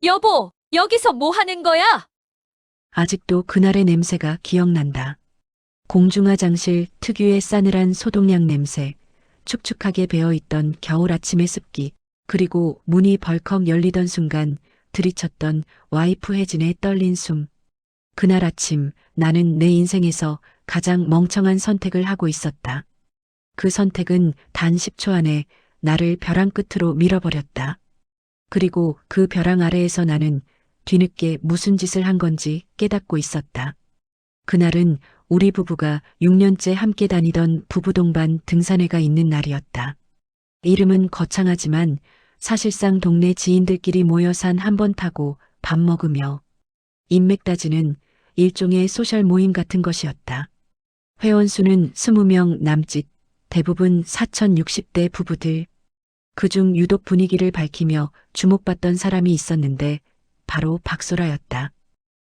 여보, 여기서 뭐 하는 거야? 아직도 그날의 냄새가 기억난다. 공중화장실 특유의 싸늘한 소독약 냄새, 축축하게 배어있던 겨울 아침의 습기, 그리고 문이 벌컥 열리던 순간 들이쳤던 와이프 혜진의 떨린 숨. 그날 아침 나는 내 인생에서 가장 멍청한 선택을 하고 있었다. 그 선택은 단 10초 안에 나를 벼랑 끝으로 밀어버렸다. 그리고 그 벼랑 아래에서 나는 뒤늦게 무슨 짓을 한 건지 깨닫고 있었다. 그날은 우리 부부가 6년째 함께 다니던 부부 동반 등산회가 있는 날이었다. 이름은 거창하지만 사실상 동네 지인들끼리 모여 산 한 번 타고 밥 먹으며 인맥 따지는 일종의 소셜 모임 같은 것이었다. 회원 수는 20명 남짓, 대부분 4060대 부부들. 그중 유독 분위기를 밝히며 주목받던 사람이 있었는데 바로 박소라였다.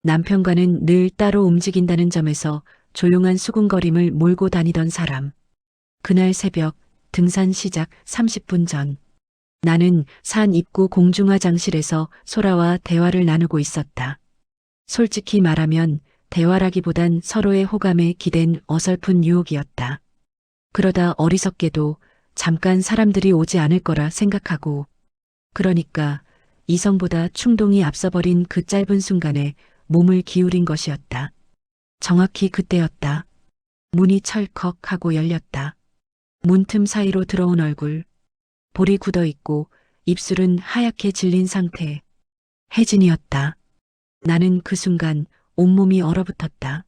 남편과는 늘 따로 움직인다는 점에서 조용한 수군거림을 몰고 다니던 사람. 그날 새벽 등산 시작 30분 전 나는 산 입구 공중화장실에서 소라와 대화를 나누고 있었다. 솔직히 말하면 대화라기보단 서로의 호감에 기댄 어설픈 유혹이었다. 그러다 어리석게도 잠깐 사람들이 오지 않을 거라 생각하고, 그러니까 이성보다 충동이 앞서버린 그 짧은 순간에 몸을 기울인 것이었다. 정확히 그때였다. 문이 철컥하고 열렸다. 문틈 사이로 들어온 얼굴, 볼이 굳어 있고 입술은 하얗게 질린 상태. 혜진이었다. 나는 그 순간 온몸이 얼어붙었다.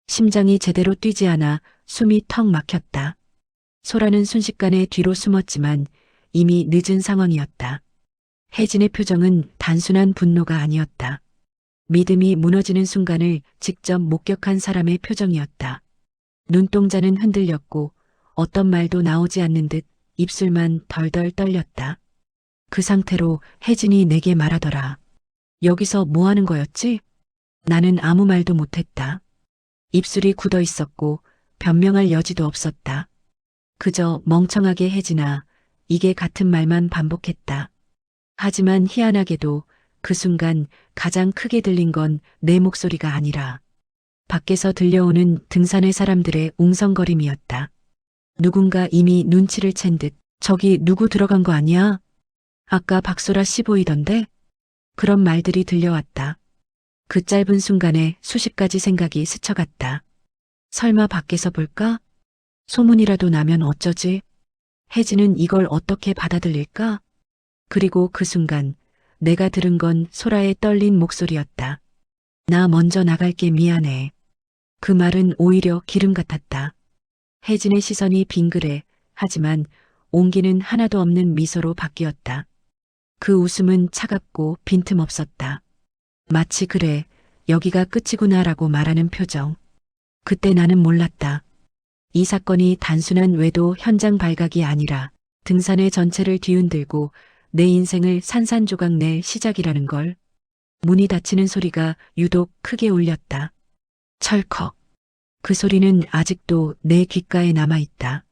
심장이 제대로 뛰지 않아 숨이 턱 막혔다. 소라는 순식간에 뒤로 숨었지만 이미 늦은 상황이었다. 혜진의 표정은 단순한 분노가 아니었다. 믿음이 무너지는 순간을 직접 목격한 사람의 표정이었다. 눈동자는 흔들렸고 어떤 말도 나오지 않는 듯 입술만 덜덜 떨렸다. 그 상태로 혜진이 내게 말하더라. 여기서 뭐 하는 거였지? 나는 아무 말도 못했다. 입술이 굳어 있었고 변명할 여지도 없었다. 그저 멍청하게 혜진아, 이게 같은 말만 반복했다. 하지만 희한하게도 그 순간 가장 크게 들린 건 내 목소리가 아니라 밖에서 들려오는 등산의 사람들의 웅성거림이었다. 누군가 이미 눈치를 챈 듯 저기 누구 들어간 거 아니야? 아까 박소라 씨 보이던데? 그런 말들이 들려왔다. 그 짧은 순간에 수십 가지 생각이 스쳐갔다. 설마 밖에서 볼까? 소문이라도 나면 어쩌지? 혜진은 이걸 어떻게 받아들일까? 그리고 그 순간 내가 들은 건 소라의 떨린 목소리였다. 나 먼저 나갈게 미안해. 그 말은 오히려 기름 같았다. 혜진의 시선이 빙그레 하지만 온기는 하나도 없는 미소로 바뀌었다. 그 웃음은 차갑고 빈틈없었다. 마치 그래, 여기가 끝이구나라고 말하는 표정. 그때 나는 몰랐다. 이 사건이 단순한 외도 현장 발각이 아니라 등산의 전체를 뒤흔들고 내 인생을 산산조각 낼 시작이라는 걸. 문이 닫히는 소리가 유독 크게 울렸다. 철컥. 그 소리는 아직도 내 귓가에 남아있다.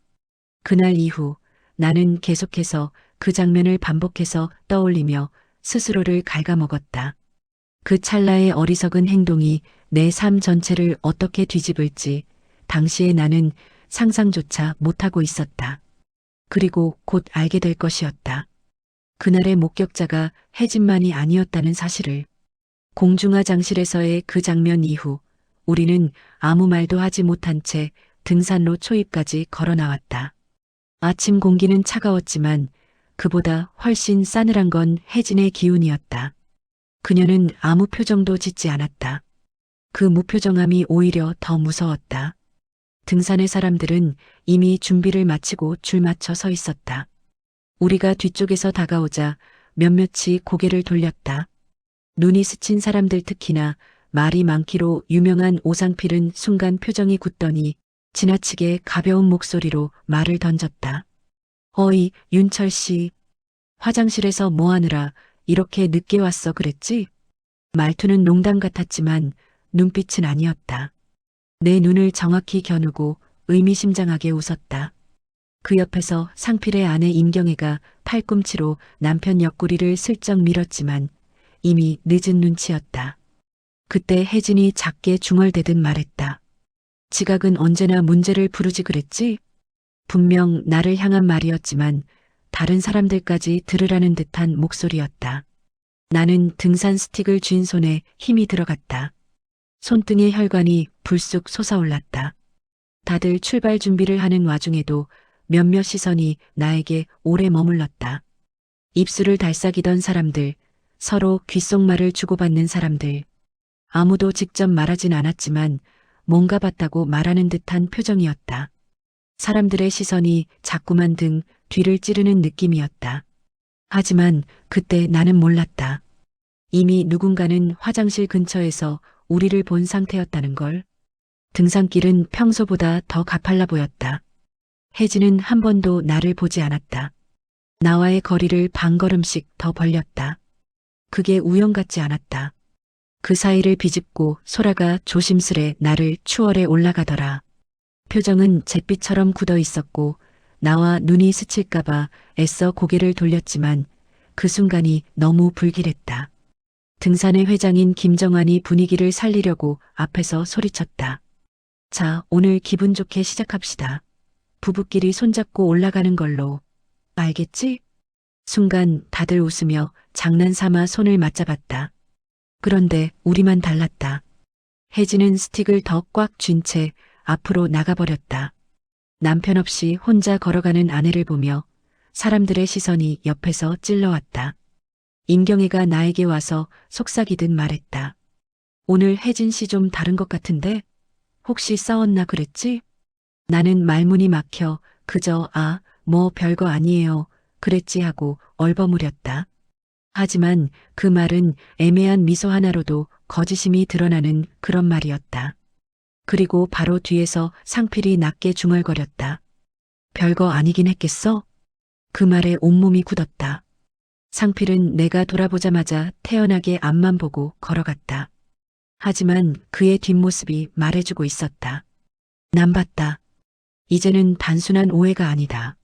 그날 이후 나는 계속해서 그 장면을 반복해서 떠올리며 스스로를 갉아먹었다. 그 찰나의 어리석은 행동이 내 삶 전체를 어떻게 뒤집을지 당시에 나는 상상조차 못하고 있었다. 그리고 곧 알게 될 것이었다. 그날의 목격자가 혜진만이 아니었다는 사실을. 공중화장실에서의 그 장면 이후 우리는 아무 말도 하지 못한 채 등산로 초입까지 걸어 나왔다. 아침 공기는 차가웠지만 그보다 훨씬 싸늘한 건 혜진의 기운이었다. 그녀는 아무 표정도 짓지 않았다. 그 무표정함이 오히려 더 무서웠다. 등산의 사람들은 이미 준비를 마치고 줄 맞춰 서 있었다. 우리가 뒤쪽에서 다가오자 몇몇이 고개를 돌렸다. 눈이 스친 사람들, 특히나 말이 많기로 유명한 오상필은 순간 표정이 굳더니 지나치게 가벼운 목소리로 말을 던졌다. 어이, 윤철 씨. 화장실에서 뭐 하느라 이렇게 늦게 왔어 그랬지? 말투는 농담 같았지만 눈빛은 아니었다. 내 눈을 정확히 겨누고 의미심장하게 웃었다. 그 옆에서 상필의 아내 임경애가 팔꿈치로 남편 옆구리를 슬쩍 밀었지만 이미 늦은 눈치였다. 그때 혜진이 작게 중얼대듯 말했다. 지각은 언제나 문제를 부르지 그랬지? 분명 나를 향한 말이었지만 다른 사람들까지 들으라는 듯한 목소리였다. 나는 등산 스틱을 쥔 손에 힘이 들어갔다. 손등의 혈관이 불쑥 솟아올랐다. 다들 출발 준비를 하는 와중에도 몇몇 시선이 나에게 오래 머물렀다. 입술을 달싹이던 사람들, 서로 귓속말을 주고받는 사람들. 아무도 직접 말하진 않았지만 뭔가 봤다고 말하는 듯한 표정이었다. 사람들의 시선이 자꾸만 등 뒤를 찌르는 느낌이었다. 하지만 그때 나는 몰랐다. 이미 누군가는 화장실 근처에서 우리를 본 상태였다는 걸. 등산길은 평소보다 더 가팔라 보였다. 혜진은 한 번도 나를 보지 않았다. 나와의 거리를 반 걸음씩 더 벌렸다. 그게 우연 같지 않았다. 그 사이를 비집고 소라가 조심스레 나를 추월해 올라가더라. 표정은 잿빛처럼 굳어 있었고 나와 눈이 스칠까봐 애써 고개를 돌렸지만 그 순간이 너무 불길했다. 등산의 회장인 김정환이 분위기를 살리려고 앞에서 소리쳤다. 자, 오늘 기분 좋게 시작합시다. 부부끼리 손잡고 올라가는 걸로. 알겠지? 순간 다들 웃으며 장난삼아 손을 맞잡았다. 그런데 우리만 달랐다. 혜진은 스틱을 더 꽉 쥔 채 앞으로 나가버렸다. 남편 없이 혼자 걸어가는 아내를 보며 사람들의 시선이 옆에서 찔러왔다. 임경애가 나에게 와서 속삭이듯 말했다. 오늘 혜진 씨 좀 다른 것 같은데? 혹시 싸웠나 그랬지? 나는 말문이 막혀 그저 뭐 별거 아니에요. 그랬지 하고 얼버무렸다. 하지만 그 말은 애매한 미소 하나로도 거짓임이 드러나는 그런 말이었다. 그리고 바로 뒤에서 상필이 낮게 중얼거렸다. 별거 아니긴 했겠어? 그 말에 온몸이 굳었다. 상필은 내가 돌아보자마자 태연하게 앞만 보고 걸어갔다. 하지만 그의 뒷모습이 말해주고 있었다. 난 봤다. 이제는 단순한 오해가 아니다.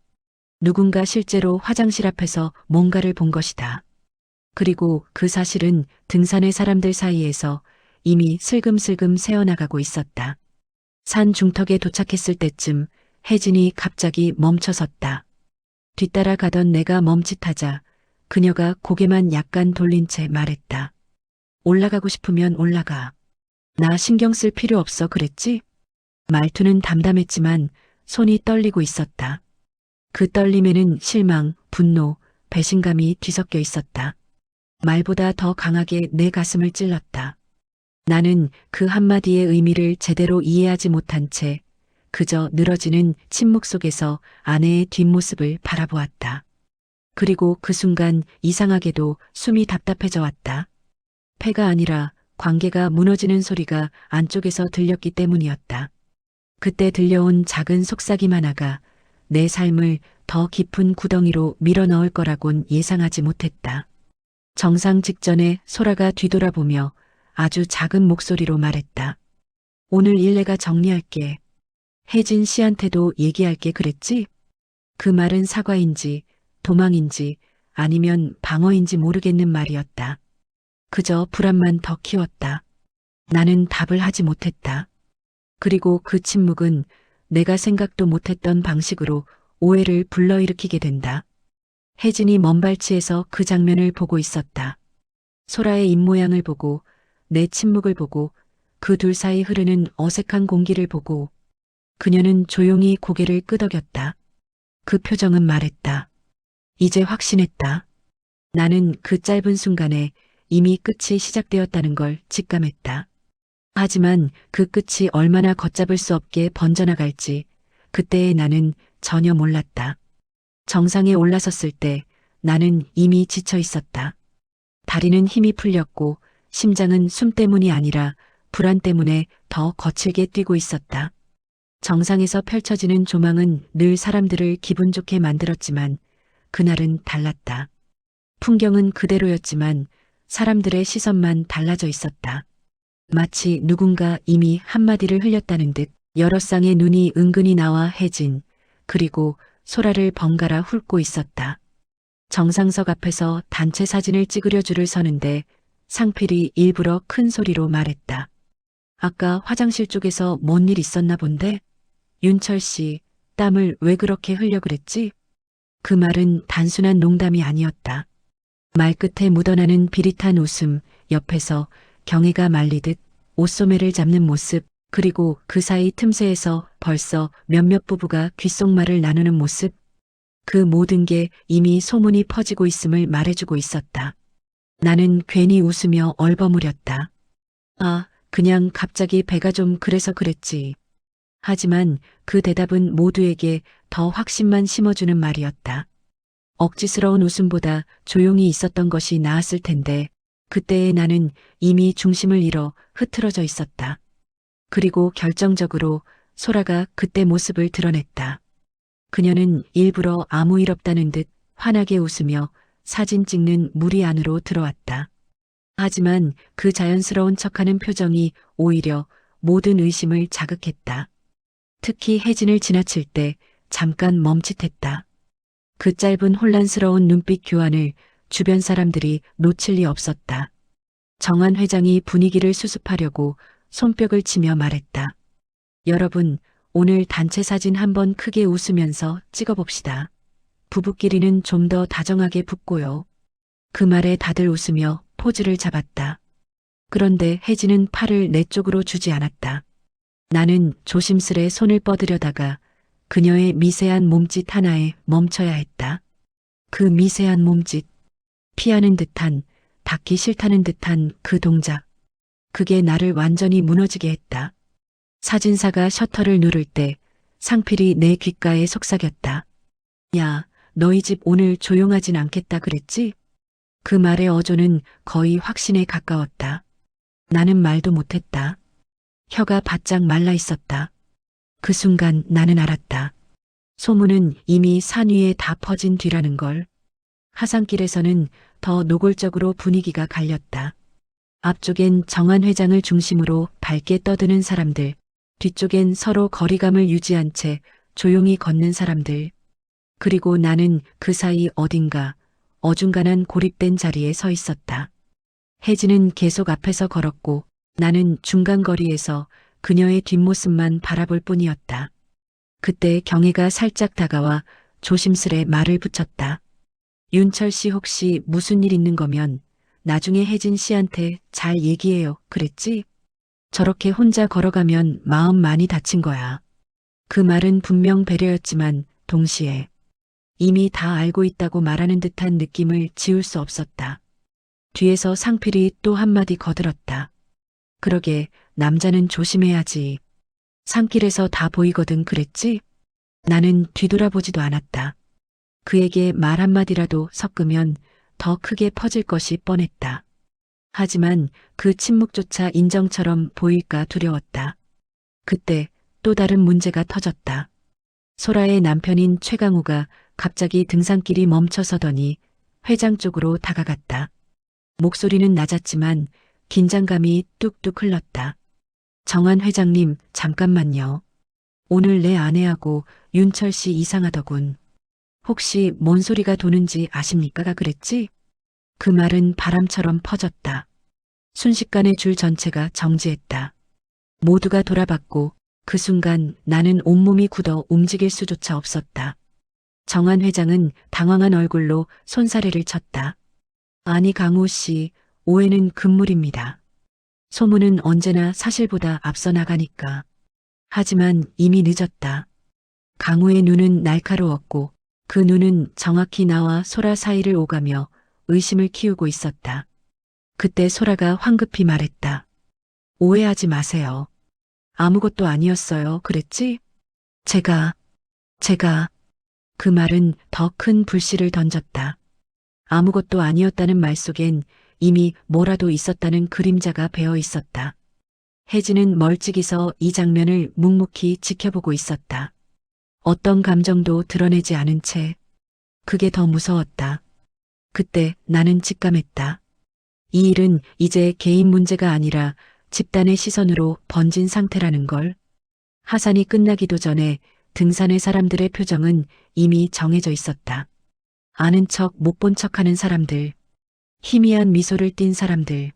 누군가 실제로 화장실 앞에서 뭔가를 본 것이다. 그리고 그 사실은 등산의 사람들 사이에서 이미 슬금슬금 새어나가고 있었다. 산 중턱에 도착했을 때쯤 혜진이 갑자기 멈춰섰다. 뒤따라 가던 내가 멈칫하자 그녀가 고개만 약간 돌린 채 말했다. 올라가고 싶으면 올라가. 나 신경 쓸 필요 없어 그랬지? 말투는 담담했지만 손이 떨리고 있었다. 그 떨림에는 실망, 분노, 배신감이 뒤섞여 있었다. 말보다 더 강하게 내 가슴을 찔렀다. 나는 그 한마디의 의미를 제대로 이해하지 못한 채 그저 늘어지는 침묵 속에서 아내의 뒷모습을 바라보았다. 그리고 그 순간 이상하게도 숨이 답답해져 왔다. 폐가 아니라 관계가 무너지는 소리가 안쪽에서 들렸기 때문이었다. 그때 들려온 작은 속삭임 하나가 내 삶을 더 깊은 구덩이로 밀어넣을 거라곤 예상하지 못했다. 정상 직전에 소라가 뒤돌아보며 아주 작은 목소리로 말했다. 오늘 일 내가 정리할게. 혜진 씨한테도 얘기할게 그랬지? 그 말은 사과인지 도망인지 아니면 방어인지 모르겠는 말이었다. 그저 불안만 더 키웠다. 나는 답을 하지 못했다. 그리고 그 침묵은 내가 생각도 못했던 방식으로 오해를 불러일으키게 된다. 혜진이 먼발치에서 그 장면을 보고 있었다. 소라의 입모양을 보고 내 침묵을 보고 그 둘 사이 흐르는 어색한 공기를 보고 그녀는 조용히 고개를 끄덕였다. 그 표정은 말했다. 이제 확신했다. 나는 그 짧은 순간에 이미 끝이 시작되었다는 걸 직감했다. 하지만 그 끝이 얼마나 걷잡을 수 없게 번져나갈지 그때의 나는 전혀 몰랐다. 정상에 올라섰을 때 나는 이미 지쳐 있었다. 다리는 힘이 풀렸고 심장은 숨 때문이 아니라 불안 때문에 더 거칠게 뛰고 있었다. 정상에서 펼쳐지는 조망은 늘 사람들을 기분 좋게 만들었지만 그날은 달랐다. 풍경은 그대로였지만 사람들의 시선만 달라져 있었다. 마치 누군가 이미 한마디를 흘렸다는 듯 여러 쌍의 눈이 은근히 나와 혜진 그리고 소라를 번갈아 훑고 있었다. 정상석 앞에서 단체 사진을 찍으려 줄을 서는데 상필이 일부러 큰 소리로 말했다. 아까 화장실 쪽에서 뭔 일 있었나 본데? 윤철 씨, 땀을 왜 그렇게 흘려 그랬지? 그 말은 단순한 농담이 아니었다. 말끝에 묻어나는 비릿한 웃음, 옆에서 경애가 말리듯 옷소매를 잡는 모습, 그리고 그 사이 틈새에서 벌써 몇몇 부부가 귓속말을 나누는 모습. 그 모든 게 이미 소문이 퍼지고 있음을 말해주고 있었다. 나는 괜히 웃으며 얼버무렸다. 아, 그냥 갑자기 배가 좀 그래서 그랬지. 하지만 그 대답은 모두에게 더 확신만 심어주는 말이었다. 억지스러운 웃음보다 조용히 있었던 것이 나았을 텐데, 그때의 나는 이미 중심을 잃어 흐트러져 있었다. 그리고 결정적으로 소라가 그때 모습을 드러냈다. 그녀는 일부러 아무 일 없다는 듯 환하게 웃으며 사진 찍는 무리 안으로 들어왔다. 하지만 그 자연스러운 척하는 표정이 오히려 모든 의심을 자극했다. 특히 혜진을 지나칠 때 잠깐 멈칫했다. 그 짧은 혼란스러운 눈빛 교환을 주변 사람들이 놓칠 리 없었다. 정한 회장이 분위기를 수습하려고 손뼉을 치며 말했다. 여러분, 오늘 단체 사진 한번 크게 웃으면서 찍어봅시다. 부부끼리는 좀 더 다정하게 붙고요. 그 말에 다들 웃으며 포즈를 잡았다. 그런데 혜진은 팔을 내 쪽으로 주지 않았다. 나는 조심스레 손을 뻗으려다가 그녀의 미세한 몸짓 하나에 멈춰야 했다. 그 미세한 몸짓, 피하는 듯한, 닿기 싫다는 듯한 그 동작. 그게 나를 완전히 무너지게 했다. 사진사가 셔터를 누를 때 상필이 내 귓가에 속삭였다. 야, 너희 집 오늘 조용하진 않겠다 그랬지? 그 말의 어조는 거의 확신에 가까웠다. 나는 말도 못했다. 혀가 바짝 말라 있었다. 그 순간 나는 알았다. 소문은 이미 산 위에 다 퍼진 뒤라는 걸. 하산길에서는 더 노골적으로 분위기가 갈렸다. 앞쪽엔 정한 회장을 중심으로 밝게 떠드는 사람들, 뒤쪽엔 서로 거리감을 유지한 채 조용히 걷는 사람들. 그리고 나는 그 사이 어딘가 어중간한 고립된 자리에 서 있었다. 혜진은 계속 앞에서 걸었고 나는 중간 거리에서 그녀의 뒷모습만 바라볼 뿐이었다. 그때 경혜가 살짝 다가와 조심스레 말을 붙였다. 윤철 씨 혹시 무슨 일 있는 거면 나중에 혜진 씨한테 잘 얘기해요. 그랬지? 저렇게 혼자 걸어가면 마음 많이 다친 거야. 그 말은 분명 배려였지만 동시에 이미 다 알고 있다고 말하는 듯한 느낌을 지울 수 없었다. 뒤에서 상필이 또 한마디 거들었다. 그러게 남자는 조심해야지. 산길에서 다 보이거든 그랬지? 나는 뒤돌아보지도 않았다. 그에게 말 한마디라도 섞으면 더 크게 퍼질 것이 뻔했다. 하지만 그 침묵조차 인정처럼 보일까 두려웠다. 그때 또 다른 문제가 터졌다. 소라의 남편인 최강우가 갑자기 등산길이 멈춰서더니 회장 쪽으로 다가갔다. 목소리는 낮았지만 긴장감이 뚝뚝 흘렀다. 정한 회장님, 잠깐만요. 오늘 내 아내하고 윤철 씨 이상하더군. 혹시 뭔 소리가 도는지 아십니까가 그랬지? 그 말은 바람처럼 퍼졌다. 순식간에 줄 전체가 정지했다. 모두가 돌아봤고 그 순간 나는 온몸이 굳어 움직일 수조차 없었다. 정한 회장은 당황한 얼굴로 손사래를 쳤다. 아니 강우 씨, 오해는 금물입니다. 소문은 언제나 사실보다 앞서 나가니까. 하지만 이미 늦었다. 강우의 눈은 날카로웠고 그 눈은 정확히 나와 소라 사이를 오가며 의심을 키우고 있었다. 그때 소라가 황급히 말했다. 오해하지 마세요. 아무것도 아니었어요. 그랬지? 제가 그 말은 더 큰 불씨를 던졌다. 아무것도 아니었다는 말 속엔 이미 뭐라도 있었다는 그림자가 배어 있었다. 혜진은 멀찍이서 이 장면을 묵묵히 지켜보고 있었다. 어떤 감정도 드러내지 않은 채. 그게 더 무서웠다. 그때 나는 직감했다. 이 일은 이제 개인 문제가 아니라 집단의 시선으로 번진 상태라는 걸. 하산이 끝나기도 전에 등산의 사람들의 표정은 이미 정해져 있었다. 아는 척 못 본 척하는 사람들, 희미한 미소를 띤 사람들,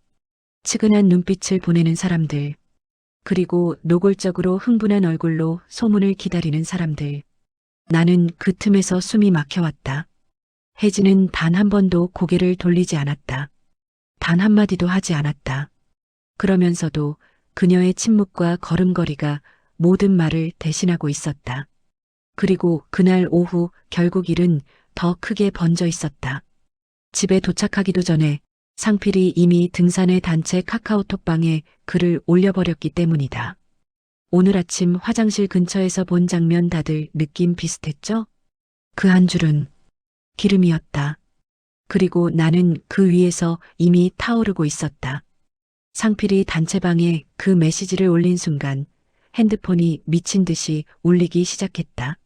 측은한 눈빛을 보내는 사람들, 그리고 노골적으로 흥분한 얼굴로 소문을 기다리는 사람들. 나는 그 틈에서 숨이 막혀왔다. 혜진은 단 한 번도 고개를 돌리지 않았다. 단 한마디도 하지 않았다. 그러면서도 그녀의 침묵과 걸음걸이가 모든 말을 대신하고 있었다. 그리고 그날 오후 결국 일은 더 크게 번져 있었다. 집에 도착하기도 전에 상필이 이미 등산의 단체 카카오톡방에 글을 올려버렸기 때문이다. 오늘 아침 화장실 근처에서 본 장면 다들 느낌 비슷했죠? 그 한 줄은 기름이었다. 그리고 나는 그 위에서 이미 타오르고 있었다. 상필이 단체방에 그 메시지를 올린 순간 핸드폰이 미친 듯이 울리기 시작했다.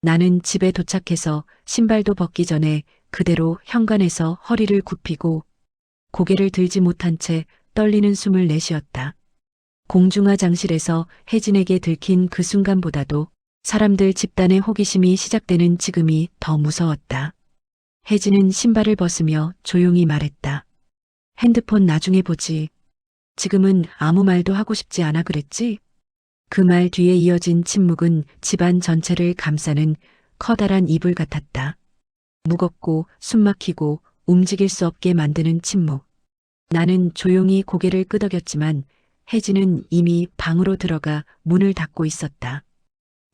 나는 집에 도착해서 신발도 벗기 전에 그대로 현관에서 허리를 굽히고 고개를 들지 못한 채 떨리는 숨을 내쉬었다. 공중화 장실에서 혜진에게 들킨 그 순간보다도 사람들 집단의 호기심이 시작되는 지금이 더 무서웠다. 혜진은 신발을 벗으며 조용히 말했다. 핸드폰 나중에 보지. 지금은 아무 말도 하고 싶지 않아 그랬지? 그 말 뒤에 이어진 침묵은 집안 전체를 감싸는 커다란 이불 같았다. 무겁고 숨막히고 움직일 수 없게 만드는 침묵. 나는 조용히 고개를 끄덕였지만 혜진은 이미 방으로 들어가 문을 닫고 있었다.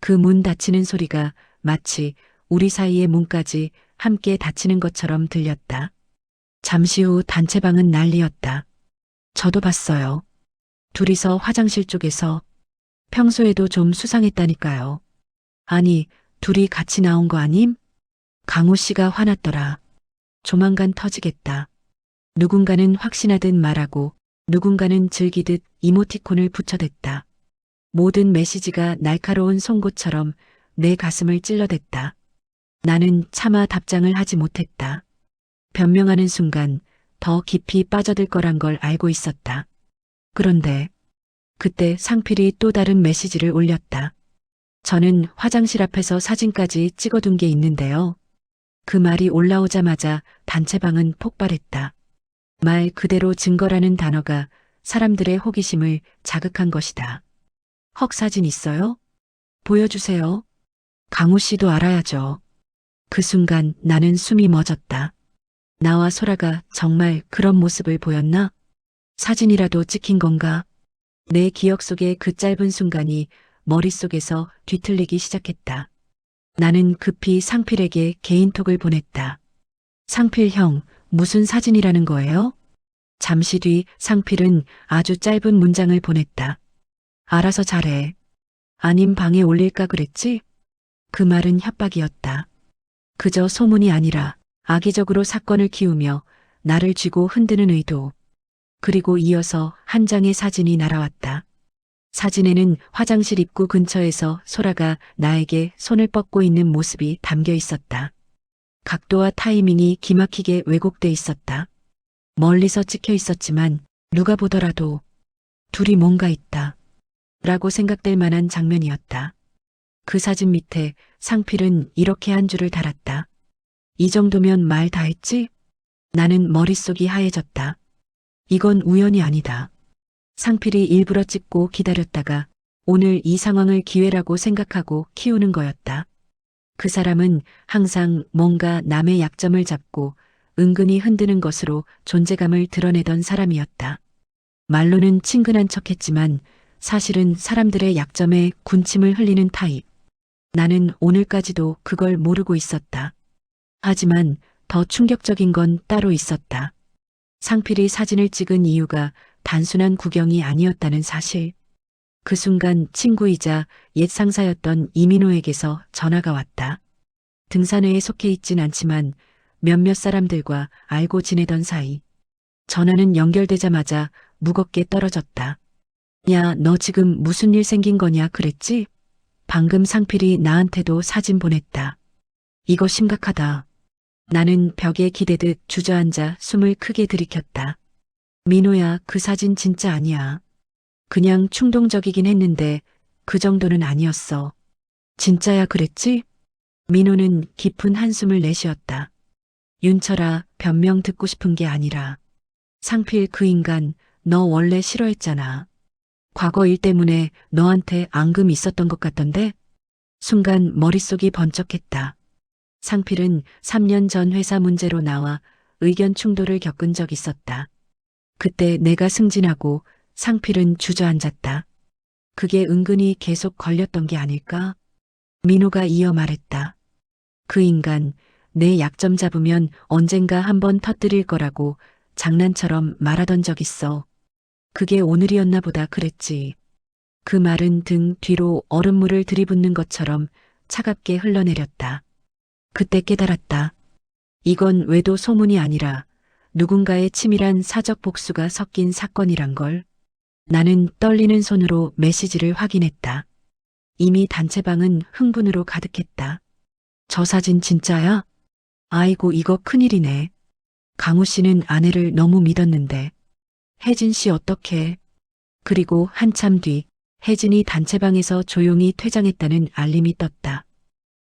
그 문 닫히는 소리가 마치 우리 사이의 문까지 함께 닫히는 것처럼 들렸다. 잠시 후 단체방은 난리였다. 저도 봤어요. 둘이서 화장실 쪽에서 평소에도 좀 수상했다니까요. 아니, 둘이 같이 나온 거 아님? 강호 씨가 화났더라. 조만간 터지겠다. 누군가는 확신하듯 말하고 누군가는 즐기듯 이모티콘을 붙여댔다. 모든 메시지가 날카로운 송곳처럼 내 가슴을 찔러댔다. 나는 차마 답장을 하지 못했다. 변명하는 순간 더 깊이 빠져들 거란 걸 알고 있었다. 그런데 그때 상필이 또 다른 메시지를 올렸다. 저는 화장실 앞에서 사진까지 찍어둔 게 있는데요. 그 말이 올라오자마자 단체방은 폭발했다. 말 그대로 증거라는 단어가 사람들의 호기심을 자극한 것이다. 헉 사진 있어요? 보여주세요. 강우 씨도 알아야죠. 그 순간 나는 숨이 멎었다. 나와 소라가 정말 그런 모습을 보였나? 사진이라도 찍힌 건가? 내 기억 속의 그 짧은 순간이 머릿속에서 뒤틀리기 시작했다. 나는 급히 상필에게 개인톡을 보냈다. 상필 형, 무슨 사진이라는 거예요? 잠시 뒤 상필은 아주 짧은 문장을 보냈다. 알아서 잘해. 아님 방에 올릴까 그랬지? 그 말은 협박이었다. 그저 소문이 아니라 악의적으로 사건을 키우며 나를 쥐고 흔드는 의도. 그리고 이어서 한 장의 사진이 날아왔다. 사진에는 화장실 입구 근처에서 소라가 나에게 손을 뻗고 있는 모습이 담겨 있었다. 각도와 타이밍이 기막히게 왜곡돼 있었다. 멀리서 찍혀 있었지만 누가 보더라도 둘이 뭔가 있다. 라고 생각될 만한 장면이었다. 그 사진 밑에 상필은 이렇게 한 줄을 달았다. 이 정도면 말 다 했지? 나는 머릿속이 하얘졌다. 이건 우연이 아니다. 상필이 일부러 찍고 기다렸다가 오늘 이 상황을 기회라고 생각하고 키우는 거였다. 그 사람은 항상 뭔가 남의 약점을 잡고 은근히 흔드는 것으로 존재감을 드러내던 사람이었다. 말로는 친근한 척했지만 사실은 사람들의 약점에 군침을 흘리는 타입. 나는 오늘까지도 그걸 모르고 있었다. 하지만 더 충격적인 건 따로 있었다. 상필이 사진을 찍은 이유가 단순한 구경이 아니었다는 사실. 그 순간 친구이자 옛 상사였던 이민호에게서 전화가 왔다. 등산회에 속해 있진 않지만 몇몇 사람들과 알고 지내던 사이. 전화는 연결되자마자 무겁게 떨어졌다. 야, 너 지금 무슨 일 생긴 거냐 그랬지? 방금 상필이 나한테도 사진 보냈다. 이거 심각하다. 나는 벽에 기대듯 주저앉아 숨을 크게 들이켰다. 민호야, 그 사진 진짜 아니야. 그냥 충동적이긴 했는데 그 정도는 아니었어. 진짜야 그랬지? 민호는 깊은 한숨을 내쉬었다. 윤철아, 변명 듣고 싶은 게 아니라 상필 그 인간 너 원래 싫어했잖아. 과거 일 때문에 너한테 앙금 있었던 것 같던데? 순간 머릿속이 번쩍했다. 상필은 3년 전 회사 문제로 나와 의견 충돌을 겪은 적 있었다. 그때 내가 승진하고 상필은 주저앉았다. 그게 은근히 계속 걸렸던 게 아닐까? 민호가 이어 말했다. 그 인간 내 약점 잡으면 언젠가 한번 터뜨릴 거라고 장난처럼 말하던 적 있어. 그게 오늘이었나 보다 그랬지. 그 말은 등 뒤로 얼음물을 들이붓는 것처럼 차갑게 흘러내렸다. 그때 깨달았다. 이건 외도 소문이 아니라 누군가의 치밀한 사적 복수가 섞인 사건이란 걸. 나는 떨리는 손으로 메시지를 확인했다. 이미 단체방은 흥분으로 가득했다. 저 사진 진짜야? 아이고 이거 큰일이네. 강우 씨는 아내를 너무 믿었는데. 혜진 씨 어떡해? 그리고 한참 뒤 혜진이 단체방에서 조용히 퇴장했다는 알림이 떴다.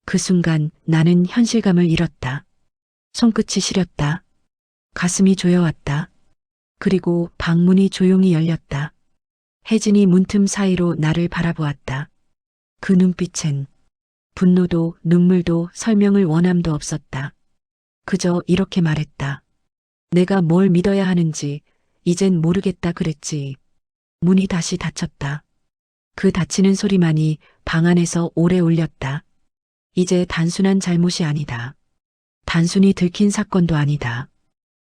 그 순간 나는 현실감을 잃었다. 손끝이 시렸다. 가슴이 조여왔다. 그리고 방문이 조용히 열렸다. 혜진이 문틈 사이로 나를 바라보았다. 그 눈빛엔 분노도 눈물도 설명을 원함도 없었다. 그저 이렇게 말했다. 내가 뭘 믿어야 하는지 이젠 모르겠다 그랬지. 문이 다시 닫혔다. 그 닫히는 소리만이 방 안에서 오래 울렸다. 이제 단순한 잘못이 아니다. 단순히 들킨 사건도 아니다.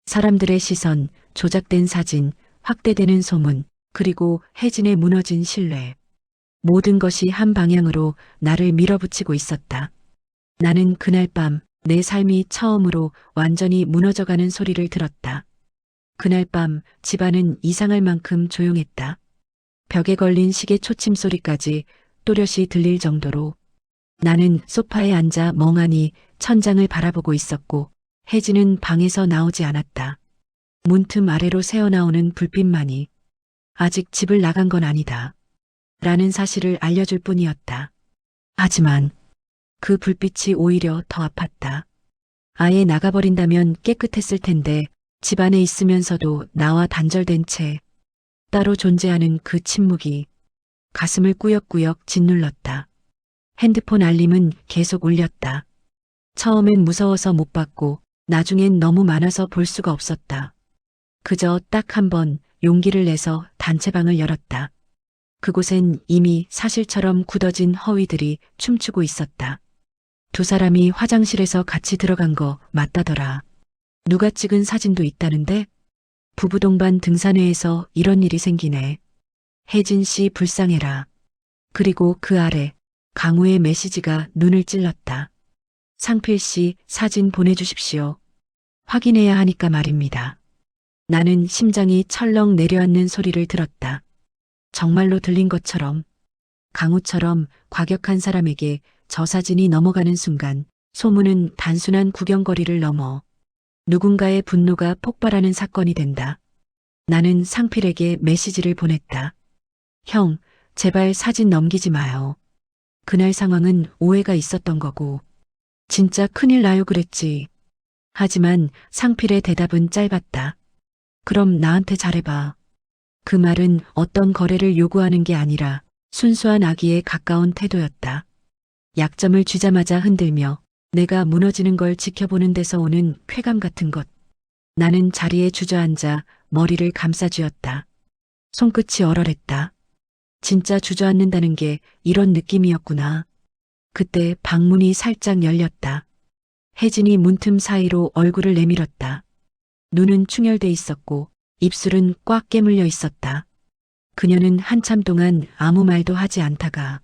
사람들의 시선, 조작된 사진, 확대되는 소문, 그리고 혜진의 무너진 신뢰. 모든 것이 한 방향으로 나를 밀어붙이고 있었다. 나는 그날 밤 내 삶이 처음으로 완전히 무너져가는 소리를 들었다. 그날 밤 집안은 이상할 만큼 조용했다. 벽에 걸린 시계 초침 소리까지 또렷이 들릴 정도로 나는 소파에 앉아 멍하니 천장을 바라보고 있었고 혜진은 방에서 나오지 않았다. 문틈 아래로 새어나오는 불빛만이 아직 집을 나간 건 아니다. 라는 사실을 알려줄 뿐이었다. 하지만 그 불빛이 오히려 더 아팠다. 아예 나가버린다면 깨끗했을 텐데 집 안에 있으면서도 나와 단절된 채 따로 존재하는 그 침묵이 가슴을 꾸역꾸역 짓눌렀다. 핸드폰 알림은 계속 울렸다. 처음엔 무서워서 못 받고 나중엔 너무 많아서 볼 수가 없었다. 그저 딱 한 번 용기를 내서 단체방을 열었다. 그곳엔 이미 사실처럼 굳어진 허위들이 춤추고 있었다. 두 사람이 화장실에서 같이 들어간 거 맞다더라. 누가 찍은 사진도 있다는데? 부부 동반 등산회에서 이런 일이 생기네. 혜진 씨 불쌍해라. 그리고 그 아래 강우의 메시지가 눈을 찔렀다. 상필 씨 사진 보내주십시오. 확인해야 하니까 말입니다. 나는 심장이 철렁 내려앉는 소리를 들었다. 정말로 들린 것처럼 강우처럼 과격한 사람에게 저 사진이 넘어가는 순간 소문은 단순한 구경거리를 넘어 누군가의 분노가 폭발하는 사건이 된다. 나는 상필에게 메시지를 보냈다. 형, 제발 사진 넘기지 마요. 그날 상황은 오해가 있었던 거고 진짜 큰일 나요 그랬지. 하지만 상필의 대답은 짧았다. 그럼 나한테 잘해봐. 그 말은 어떤 거래를 요구하는 게 아니라 순수한 악의에 가까운 태도였다. 약점을 쥐자마자 흔들며 내가 무너지는 걸 지켜보는 데서 오는 쾌감 같은 것. 나는 자리에 주저앉아 머리를 감싸쥐었다. 손끝이 얼얼했다. 진짜 주저앉는다는 게 이런 느낌이었구나. 그때 방문이 살짝 열렸다. 혜진이 문틈 사이로 얼굴을 내밀었다. 눈은 충혈돼 있었고 입술은 꽉 깨물려 있었다. 그녀는 한참 동안 아무 말도 하지 않다가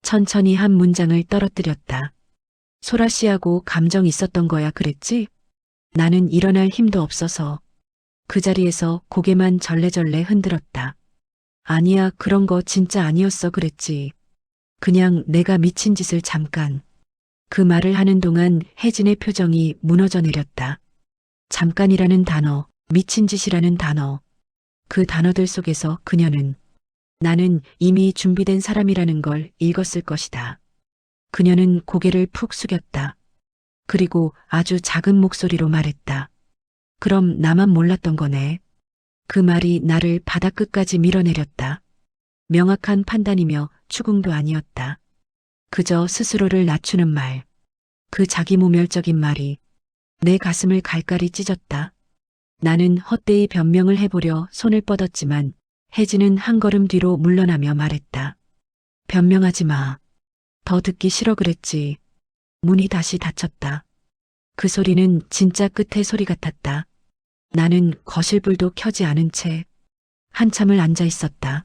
천천히 한 문장을 떨어뜨렸다. 소라 씨하고 감정 있었던 거야 그랬지? 나는 일어날 힘도 없어서 그 자리에서 고개만 절레절레 흔들었다. 아니야 그런 거 진짜 아니었어 그랬지. 그냥 내가 미친 짓을 잠깐. 그 말을 하는 동안 혜진의 표정이 무너져 내렸다. 잠깐이라는 단어, 미친 짓이라는 단어. 그 단어들 속에서 그녀는 나는 이미 준비된 사람이라는 걸 읽었을 것이다. 그녀는 고개를 푹 숙였다. 그리고 아주 작은 목소리로 말했다. 그럼 나만 몰랐던 거네. 그 말이 나를 바다 끝까지 밀어내렸다. 명확한 판단이며 추궁도 아니었다. 그저 스스로를 낮추는 말. 그 자기모멸적인 말이 내 가슴을 갈갈이 찢었다. 나는 헛되이 변명을 해보려 손을 뻗었지만 혜진은 한 걸음 뒤로 물러나며 말했다. 변명하지 마. 더 듣기 싫어 그랬지. 문이 다시 닫혔다. 그 소리는 진짜 끝의 소리 같았다. 나는 거실불도 켜지 않은 채 한참을 앉아 있었다.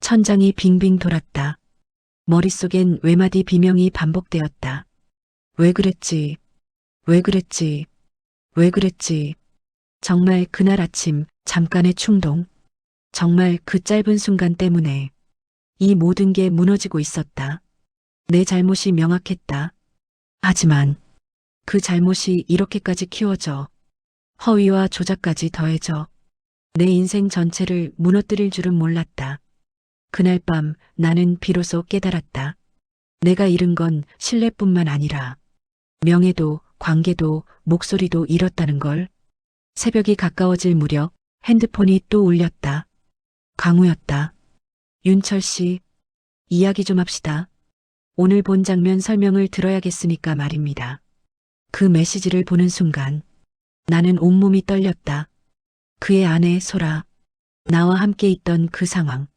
천장이 빙빙 돌았다. 머릿속엔 외마디 비명이 반복되었다. 왜 그랬지? 왜 그랬지? 왜 그랬지? 정말 그날 아침 잠깐의 충동. 정말 그 짧은 순간 때문에 이 모든 게 무너지고 있었다. 내 잘못이 명확했다. 하지만 그 잘못이 이렇게까지 키워져 허위와 조작까지 더해져 내 인생 전체를 무너뜨릴 줄은 몰랐다. 그날 밤 나는 비로소 깨달았다. 내가 잃은 건 신뢰뿐만 아니라 명예도, 관계도, 목소리도 잃었다는 걸. 새벽이 가까워질 무렵 핸드폰이 또 울렸다. 강우였다. 윤철 씨, 이야기 좀 합시다. 오늘 본 장면 설명을 들어야겠으니까 말입니다. 그 메시지를 보는 순간 나는 온몸이 떨렸다. 그의 아내 소라, 나와 함께 있던 그 상황,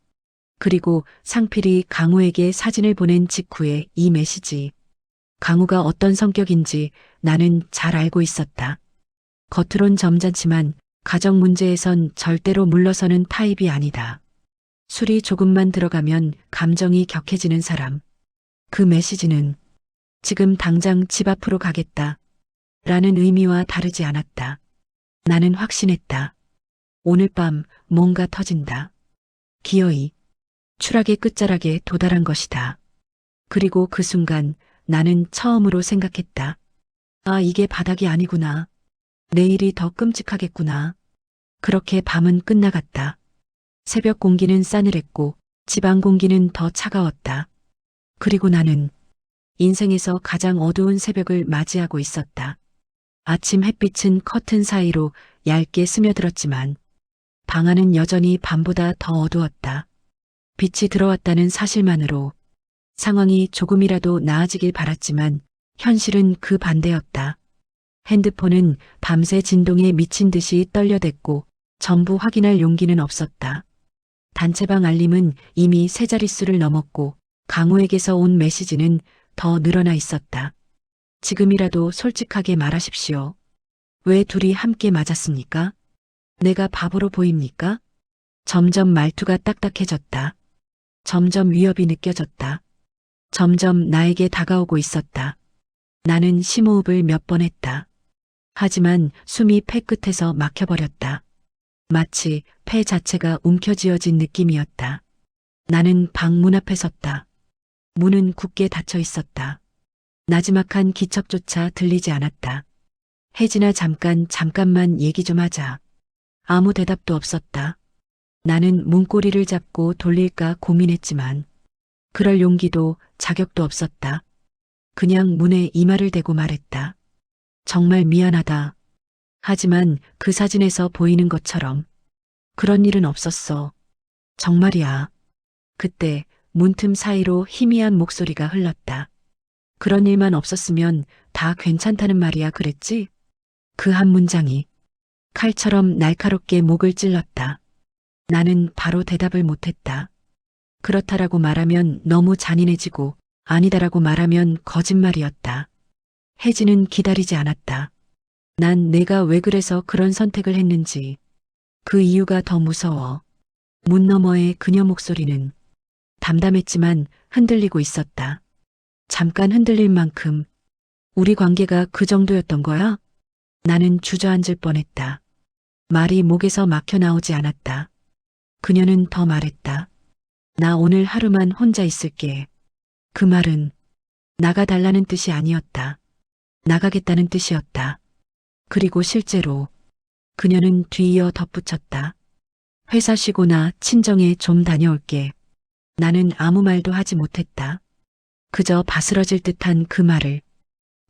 그리고 상필이 강우에게 사진을 보낸 직후의 이 메시지. 강우가 어떤 성격인지 나는 잘 알고 있었다. 겉으론 점잖지만 가정 문제에선 절대로 물러서는 타입이 아니다. 술이 조금만 들어가면 감정이 격해지는 사람. 그 메시지는 지금 당장 집 앞으로 가겠다 라는 의미와 다르지 않았다. 나는 확신했다. 오늘 밤 뭔가 터진다. 기어이 추락의 끝자락에 도달한 것이다. 그리고 그 순간 나는 처음으로 생각했다. 아, 이게 바닥이 아니구나. 내일이 더 끔찍하겠구나. 그렇게 밤은 끝나갔다. 새벽 공기는 싸늘했고 지방 공기는 더 차가웠다. 그리고 나는 인생에서 가장 어두운 새벽을 맞이하고 있었다. 아침 햇빛은 커튼 사이로 얇게 스며들었지만 방 안은 여전히 밤보다 더 어두웠다. 빛이 들어왔다는 사실만으로 상황이 조금이라도 나아지길 바랐지만 현실은 그 반대였다. 핸드폰은 밤새 진동에 미친 듯이 떨려댔고 전부 확인할 용기는 없었다. 단체방 알림은 이미 세 자릿수를 넘었고 강우에게서 온 메시지는 더 늘어나 있었다. 지금이라도 솔직하게 말하십시오. 왜 둘이 함께 맞았습니까? 내가 바보로 보입니까? 점점 말투가 딱딱해졌다. 점점 위협이 느껴졌다. 점점 나에게 다가오고 있었다. 나는 심호흡을 몇 번 했다. 하지만 숨이 폐 끝에서 막혀버렸다. 마치 폐 자체가 움켜쥐어진 느낌이었다. 나는 방 문 앞에 섰다. 문은 굳게 닫혀 있었다. 나지막한 기척조차 들리지 않았다. 혜진아, 잠깐만 얘기 좀 하자. 아무 대답도 없었다. 나는 문고리를 잡고 돌릴까 고민했지만 그럴 용기도 자격도 없었다. 그냥 문에 이마를 대고 말했다. 정말 미안하다. 하지만 그 사진에서 보이는 것처럼 그런 일은 없었어. 정말이야. 그때 문틈 사이로 희미한 목소리가 흘렀다. 그런 일만 없었으면 다 괜찮다는 말이야 그랬지? 그 한 문장이 칼처럼 날카롭게 목을 찔렀다. 나는 바로 대답을 못했다. 그렇다라고 말하면 너무 잔인해지고 아니다라고 말하면 거짓말이었다. 혜진은 기다리지 않았다. 난 내가 왜 그래서 그런 선택을 했는지, 그 이유가 더 무서워. 문 너머의 그녀 목소리는 담담했지만 흔들리고 있었다. 잠깐 흔들릴 만큼 우리 관계가 그 정도였던 거야? 나는 주저앉을 뻔했다. 말이 목에서 막혀 나오지 않았다. 그녀는 더 말했다. 나 오늘 하루만 혼자 있을게. 그 말은 나가달라는 뜻이 아니었다. 나가겠다는 뜻이었다. 그리고 실제로 그녀는 뒤이어 덧붙였다. 회사 쉬거나 친정에 좀 다녀올게. 나는 아무 말도 하지 못했다. 그저 바스러질 듯한 그 말을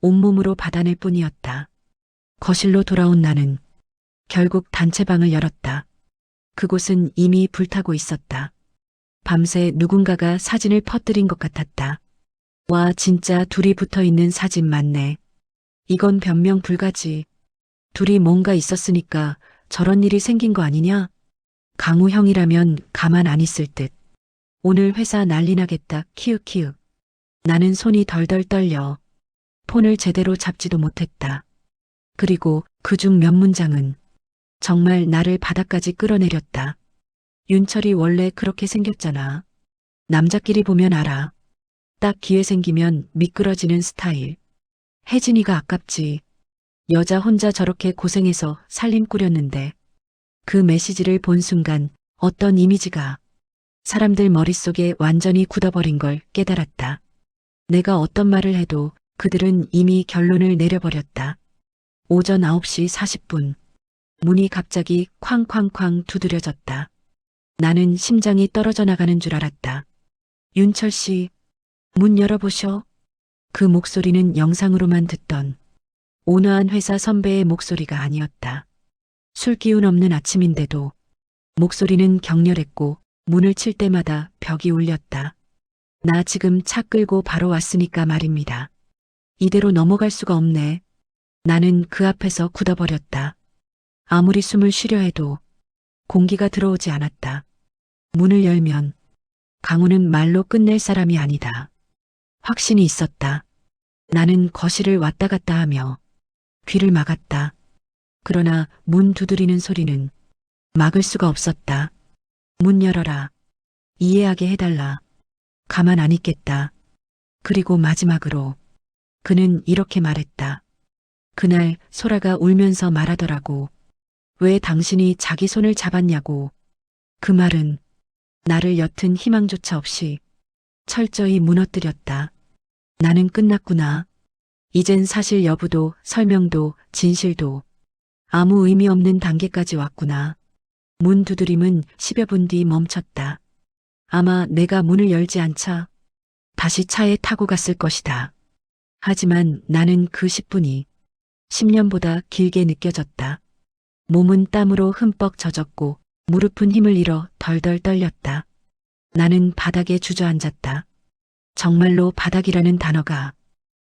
온몸으로 받아낼 뿐이었다. 거실로 돌아온 나는 결국 단체방을 열었다. 그곳은 이미 불타고 있었다. 밤새 누군가가 사진을 퍼뜨린 것 같았다. 와, 진짜 둘이 붙어 있는 사진 맞네. 이건 변명 불가지. 둘이 뭔가 있었으니까 저런 일이 생긴 거 아니냐? 강우 형이라면 가만 안 있을 듯. 오늘 회사 난리 나겠다. 키읔키읔. 나는 손이 덜덜 떨려. 폰을 제대로 잡지도 못했다. 그리고 그중 몇 문장은 정말 나를 바닥까지 끌어내렸다. 윤철이 원래 그렇게 생겼잖아. 남자끼리 보면 알아. 딱 기회 생기면 미끄러지는 스타일. 혜진이가 아깝지. 여자 혼자 저렇게 고생해서 살림 꾸렸는데 그 메시지를 본 순간 어떤 이미지가 사람들 머릿속에 완전히 굳어버린 걸 깨달았다. 내가 어떤 말을 해도 그들은 이미 결론을 내려버렸다. 오전 9시 40분. 문이 갑자기 쾅쾅쾅 두드려졌다. 나는 심장이 떨어져 나가는 줄 알았다. 윤철 씨, 문 열어보셔. 그 목소리는 영상으로만 듣던 온화한 회사 선배의 목소리가 아니었다. 술기운 없는 아침인데도 목소리는 격렬했고 문을 칠 때마다 벽이 울렸다. 나 지금 차 끌고 바로 왔으니까 말입니다. 이대로 넘어갈 수가 없네. 나는 그 앞에서 굳어버렸다. 아무리 숨을 쉬려 해도 공기가 들어오지 않았다. 문을 열면 강우는 말로 끝낼 사람이 아니다. 확신이 있었다. 나는 거실을 왔다 갔다 하며 귀를 막았다. 그러나 문 두드리는 소리는 막을 수가 없었다. 문 열어라. 이해하게 해달라. 가만 안 있겠다. 그리고 마지막으로 그는 이렇게 말했다. 그날 소라가 울면서 말하더라고. 왜 당신이 자기 손을 잡았냐고. 그 말은 나를 옅은 희망조차 없이 철저히 무너뜨렸다. 나는 끝났구나. 이젠 사실 여부도 설명도 진실도 아무 의미 없는 단계까지 왔구나. 문 두드림은 10여 분 뒤 멈췄다. 아마 내가 문을 열지 않자 다시 차에 타고 갔을 것이다. 하지만 나는 그 10분이 10년보다 길게 느껴졌다. 몸은 땀으로 흠뻑 젖었고 무릎은 힘을 잃어 덜덜 떨렸다. 나는 바닥에 주저앉았다. 정말로 바닥이라는 단어가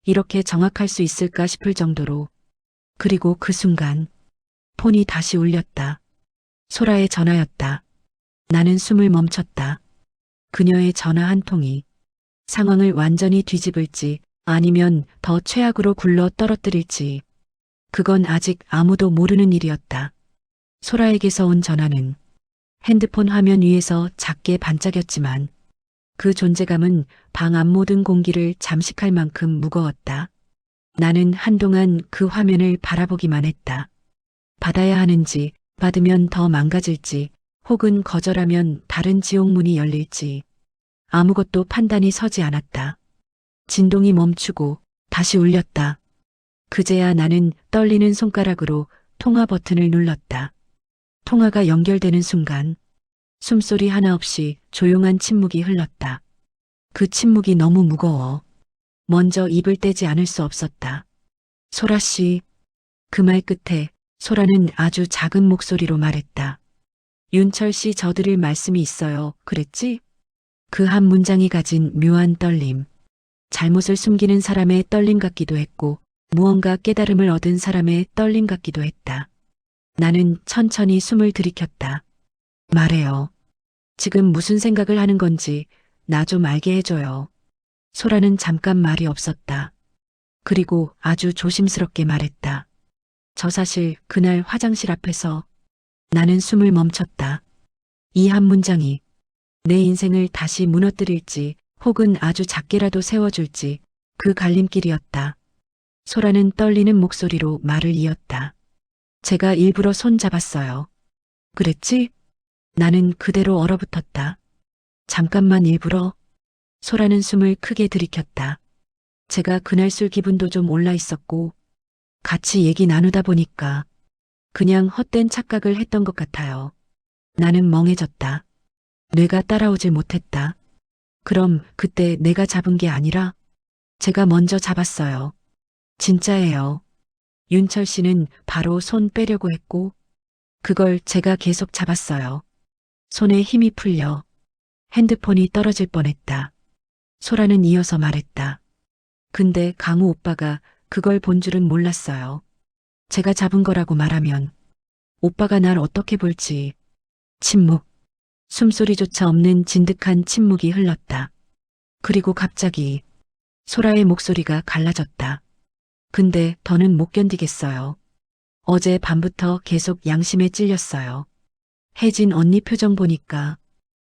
이렇게 정확할 수 있을까 싶을 정도로. 그리고 그 순간 폰이 다시 울렸다. 소라의 전화였다. 나는 숨을 멈췄다. 그녀의 전화 한 통이 상황을 완전히 뒤집을지 아니면 더 최악으로 굴러 떨어뜨릴지 그건 아직 아무도 모르는 일이었다. 소라에게서 온 전화는 핸드폰 화면 위에서 작게 반짝였지만 그 존재감은 방 안 모든 공기를 잠식할 만큼 무거웠다. 나는 한동안 그 화면을 바라보기만 했다. 받아야 하는지, 받으면 더 망가질지, 혹은 거절하면 다른 지옥문이 열릴지 아무것도 판단이 서지 않았다. 진동이 멈추고 다시 울렸다. 그제야 나는 떨리는 손가락으로 통화 버튼을 눌렀다. 통화가 연결되는 순간 숨소리 하나 없이 조용한 침묵이 흘렀다. 그 침묵이 너무 무거워. 먼저 입을 떼지 않을 수 없었다. 소라 씨. 그 말 끝에 소라는 아주 작은 목소리로 말했다. 윤철 씨 저드릴 말씀이 있어요. 그랬지? 그 한 문장이 가진 묘한 떨림. 잘못을 숨기는 사람의 떨림 같기도 했고 무언가 깨달음을 얻은 사람의 떨림 같기도 했다. 나는 천천히 숨을 들이켰다. 말해요. 지금 무슨 생각을 하는 건지 나 좀 알게 해줘요. 소라는 잠깐 말이 없었다. 그리고 아주 조심스럽게 말했다. 저 사실 그날 화장실 앞에서. 나는 숨을 멈췄다. 이 한 문장이 내 인생을 다시 무너뜨릴지 혹은 아주 작게라도 세워줄지 그 갈림길이었다. 소라는 떨리는 목소리로 말을 이었다. 제가 일부러 손 잡았어요. 그랬지? 나는 그대로 얼어붙었다. 잠깐만 일부러? 소라는 숨을 크게 들이켰다. 제가 그날 술 기분도 좀 올라 있었고 같이 얘기 나누다 보니까 그냥 헛된 착각을 했던 것 같아요. 나는 멍해졌다. 뇌가 따라오질 못했다. 그럼 그때 내가 잡은 게 아니라 제가 먼저 잡았어요. 진짜예요. 윤철 씨는 바로 손 빼려고 했고 그걸 제가 계속 잡았어요. 손에 힘이 풀려 핸드폰이 떨어질 뻔했다. 소라는 이어서 말했다. 근데 강우 오빠가 그걸 본 줄은 몰랐어요. 제가 잡은 거라고 말하면 오빠가 날 어떻게 볼지. 침묵. 숨소리조차 없는 진득한 침묵이 흘렀다. 그리고 갑자기 소라의 목소리가 갈라졌다. 근데 더는 못 견디겠어요. 어제 밤부터 계속 양심에 찔렸어요. 혜진 언니 표정 보니까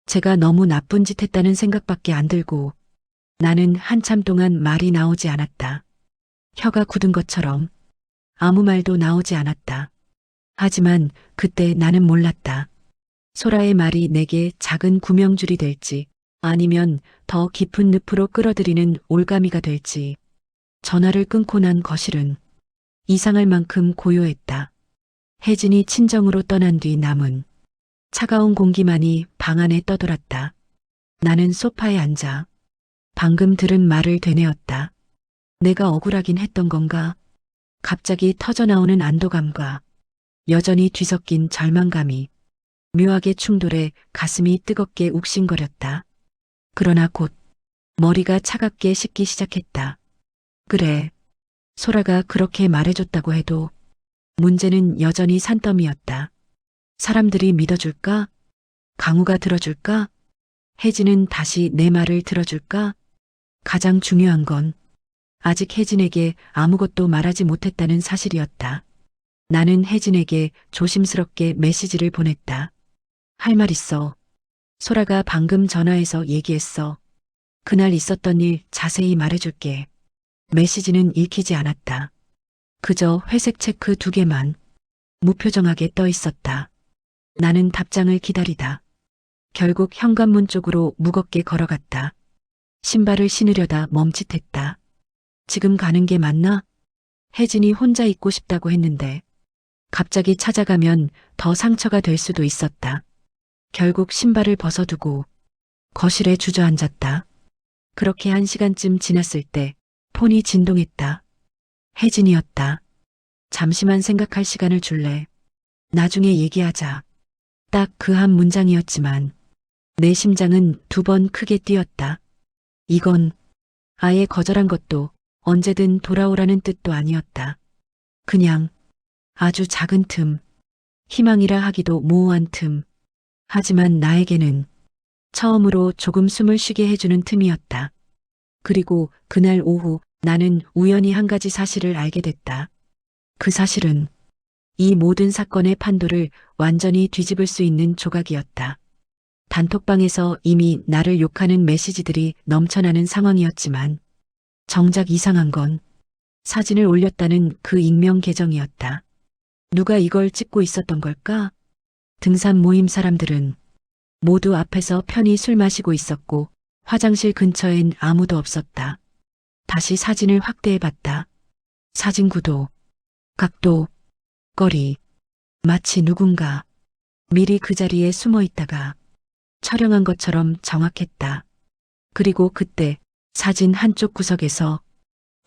제가 너무 나쁜 짓 했다는 생각밖에 안 들고 나는 한참 동안 말이 나오지 않았다. 혀가 굳은 것처럼 아무 말도 나오지 않았다. 하지만 그때 나는 몰랐다. 소라의 말이 내게 작은 구명줄이 될지 아니면 더 깊은 늪으로 끌어들이는 올가미가 될지. 전화를 끊고 난 거실은 이상할 만큼 고요했다. 혜진이 친정으로 떠난 뒤 남은 차가운 공기만이 방 안에 떠돌았다. 나는 소파에 앉아 방금 들은 말을 되뇌었다. 내가 억울하긴 했던 건가? 갑자기 터져나오는 안도감과 여전히 뒤섞인 절망감이 묘하게 충돌해 가슴이 뜨겁게 욱신거렸다. 그러나 곧 머리가 차갑게 식기 시작했다. 그래, 소라가 그렇게 말해줬다고 해도 문제는 여전히 산더미였다. 사람들이 믿어줄까? 강우가 들어줄까? 혜진은 다시 내 말을 들어줄까? 가장 중요한 건 아직 혜진에게 아무것도 말하지 못했다는 사실이었다. 나는 혜진에게 조심스럽게 메시지를 보냈다. 할 말 있어. 소라가 방금 전화해서 얘기했어. 그날 있었던 일 자세히 말해줄게. 메시지는 읽히지 않았다. 그저 회색 체크 2개만 무표정하게 떠 있었다. 나는 답장을 기다리다. 결국 현관문 쪽으로 무겁게 걸어갔다. 신발을 신으려다 멈칫했다. 지금 가는 게 맞나? 혜진이 혼자 있고 싶다고 했는데 갑자기 찾아가면 더 상처가 될 수도 있었다. 결국 신발을 벗어두고 거실에 주저앉았다. 그렇게 1시간쯤 지났을 때 폰이 진동했다. 혜진이었다. 잠시만 생각할 시간을 줄래? 나중에 얘기하자. 딱 그 한 문장이었지만 내 심장은 2번 크게 뛰었다. 이건 아예 거절한 것도 언제든 돌아오라는 뜻도 아니었다. 그냥 아주 작은 틈, 희망이라 하기도 모호한 틈. 하지만 나에게는 처음으로 조금 숨을 쉬게 해주는 틈이었다. 그리고 그날 오후 나는 우연히 한 가지 사실을 알게 됐다. 그 사실은 이 모든 사건의 판도를 완전히 뒤집을 수 있는 조각이었다. 단톡방에서 이미 나를 욕하는 메시지들이 넘쳐나는 상황이었지만 정작 이상한 건 사진을 올렸다는 그 익명 계정이었다. 누가 이걸 찍고 있었던 걸까? 등산 모임 사람들은 모두 앞에서 편히 술 마시고 있었고 화장실 근처엔 아무도 없었다. 다시 사진을 확대해봤다. 사진 구도, 각도, 거리. 마치 누군가 미리 그 자리에 숨어 있다가 촬영한 것처럼 정확했다. 그리고 그때 사진 한쪽 구석에서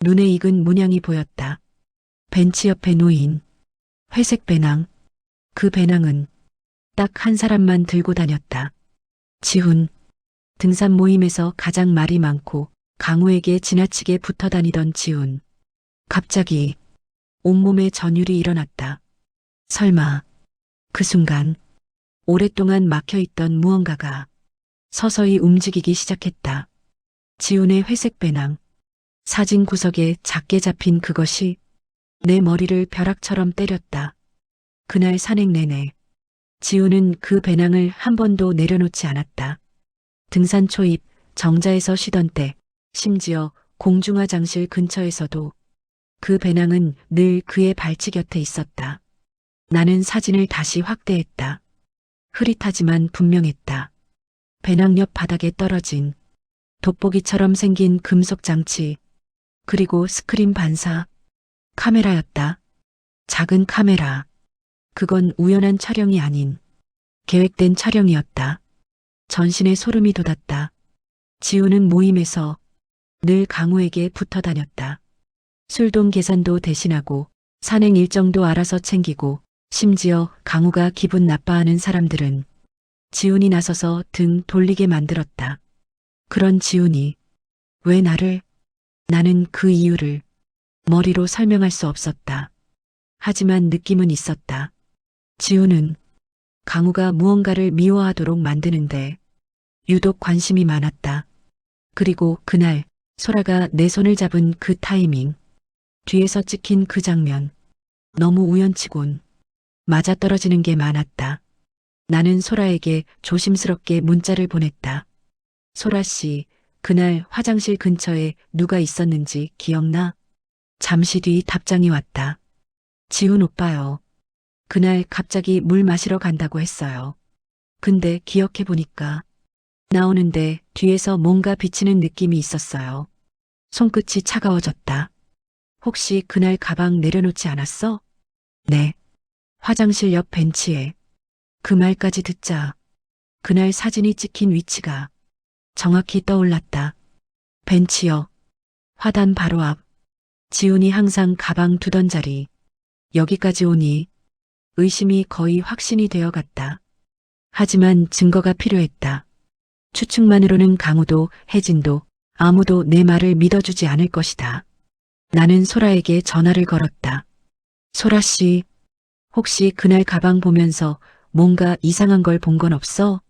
눈에 익은 문양이 보였다. 벤치 옆에 놓인 회색 배낭. 그 배낭은 딱 한 사람만 들고 다녔다. 지훈. 등산 모임에서 가장 말이 많고 강우에게 지나치게 붙어 다니던 지훈. 갑자기 온몸에 전율이 일어났다. 설마 그 순간 오랫동안 막혀있던 무언가가 서서히 움직이기 시작했다. 지훈의 회색 배낭. 사진 구석에 작게 잡힌 그것이 내 머리를 벼락처럼 때렸다. 그날 산행 내내 지훈은 그 배낭을 한 번도 내려놓지 않았다. 등산 초입 정자에서 쉬던 때, 심지어 공중화장실 근처에서도 그 배낭은 늘 그의 발치 곁에 있었다. 나는 사진을 다시 확대했다. 흐릿하지만 분명했다. 배낭 옆 바닥에 떨어진 돋보기처럼 생긴 금속 장치, 그리고 스크린 반사, 카메라였다. 작은 카메라. 그건 우연한 촬영이 아닌 계획된 촬영이었다. 전신에 소름이 돋았다. 지우는 모임에서 늘 강우에게 붙어 다녔다. 술돈 계산도 대신하고 산행 일정도 알아서 챙기고 심지어 강우가 기분 나빠하는 사람들은 지훈이 나서서 등 돌리게 만들었다. 그런 지훈이 왜 나를? 나는 그 이유를 머리로 설명할 수 없었다. 하지만 느낌은 있었다. 지훈은 강우가 무언가를 미워하도록 만드는데 유독 관심이 많았다. 그리고 그날 소라가 내 손을 잡은 그 타이밍, 뒤에서 찍힌 그 장면, 너무 우연치곤 맞아떨어지는 게 많았다. 나는 소라에게 조심스럽게 문자를 보냈다. 소라 씨, 그날 화장실 근처에 누가 있었는지 기억나? 잠시 뒤 답장이 왔다. 지훈 오빠요. 그날 갑자기 물 마시러 간다고 했어요. 근데 기억해 보니까 나오는데 뒤에서 뭔가 비치는 느낌이 있었어요. 손끝이 차가워졌다. 혹시 그날 가방 내려놓지 않았어? 네. 화장실 옆 벤치에. 그 말까지 듣자 그날 사진이 찍힌 위치가 정확히 떠올랐다. 벤치여. 화단 바로 앞. 지훈이 항상 가방 두던 자리. 여기까지 오니 의심이 거의 확신이 되어 갔다. 하지만 증거가 필요했다. 추측만으로는 강우도 혜진도 아무도 내 말을 믿어주지 않을 것이다. 나는 소라에게 전화를 걸었다. 소라 씨, 혹시 그날 가방 보면서 뭔가 이상한 걸 본 건 없어?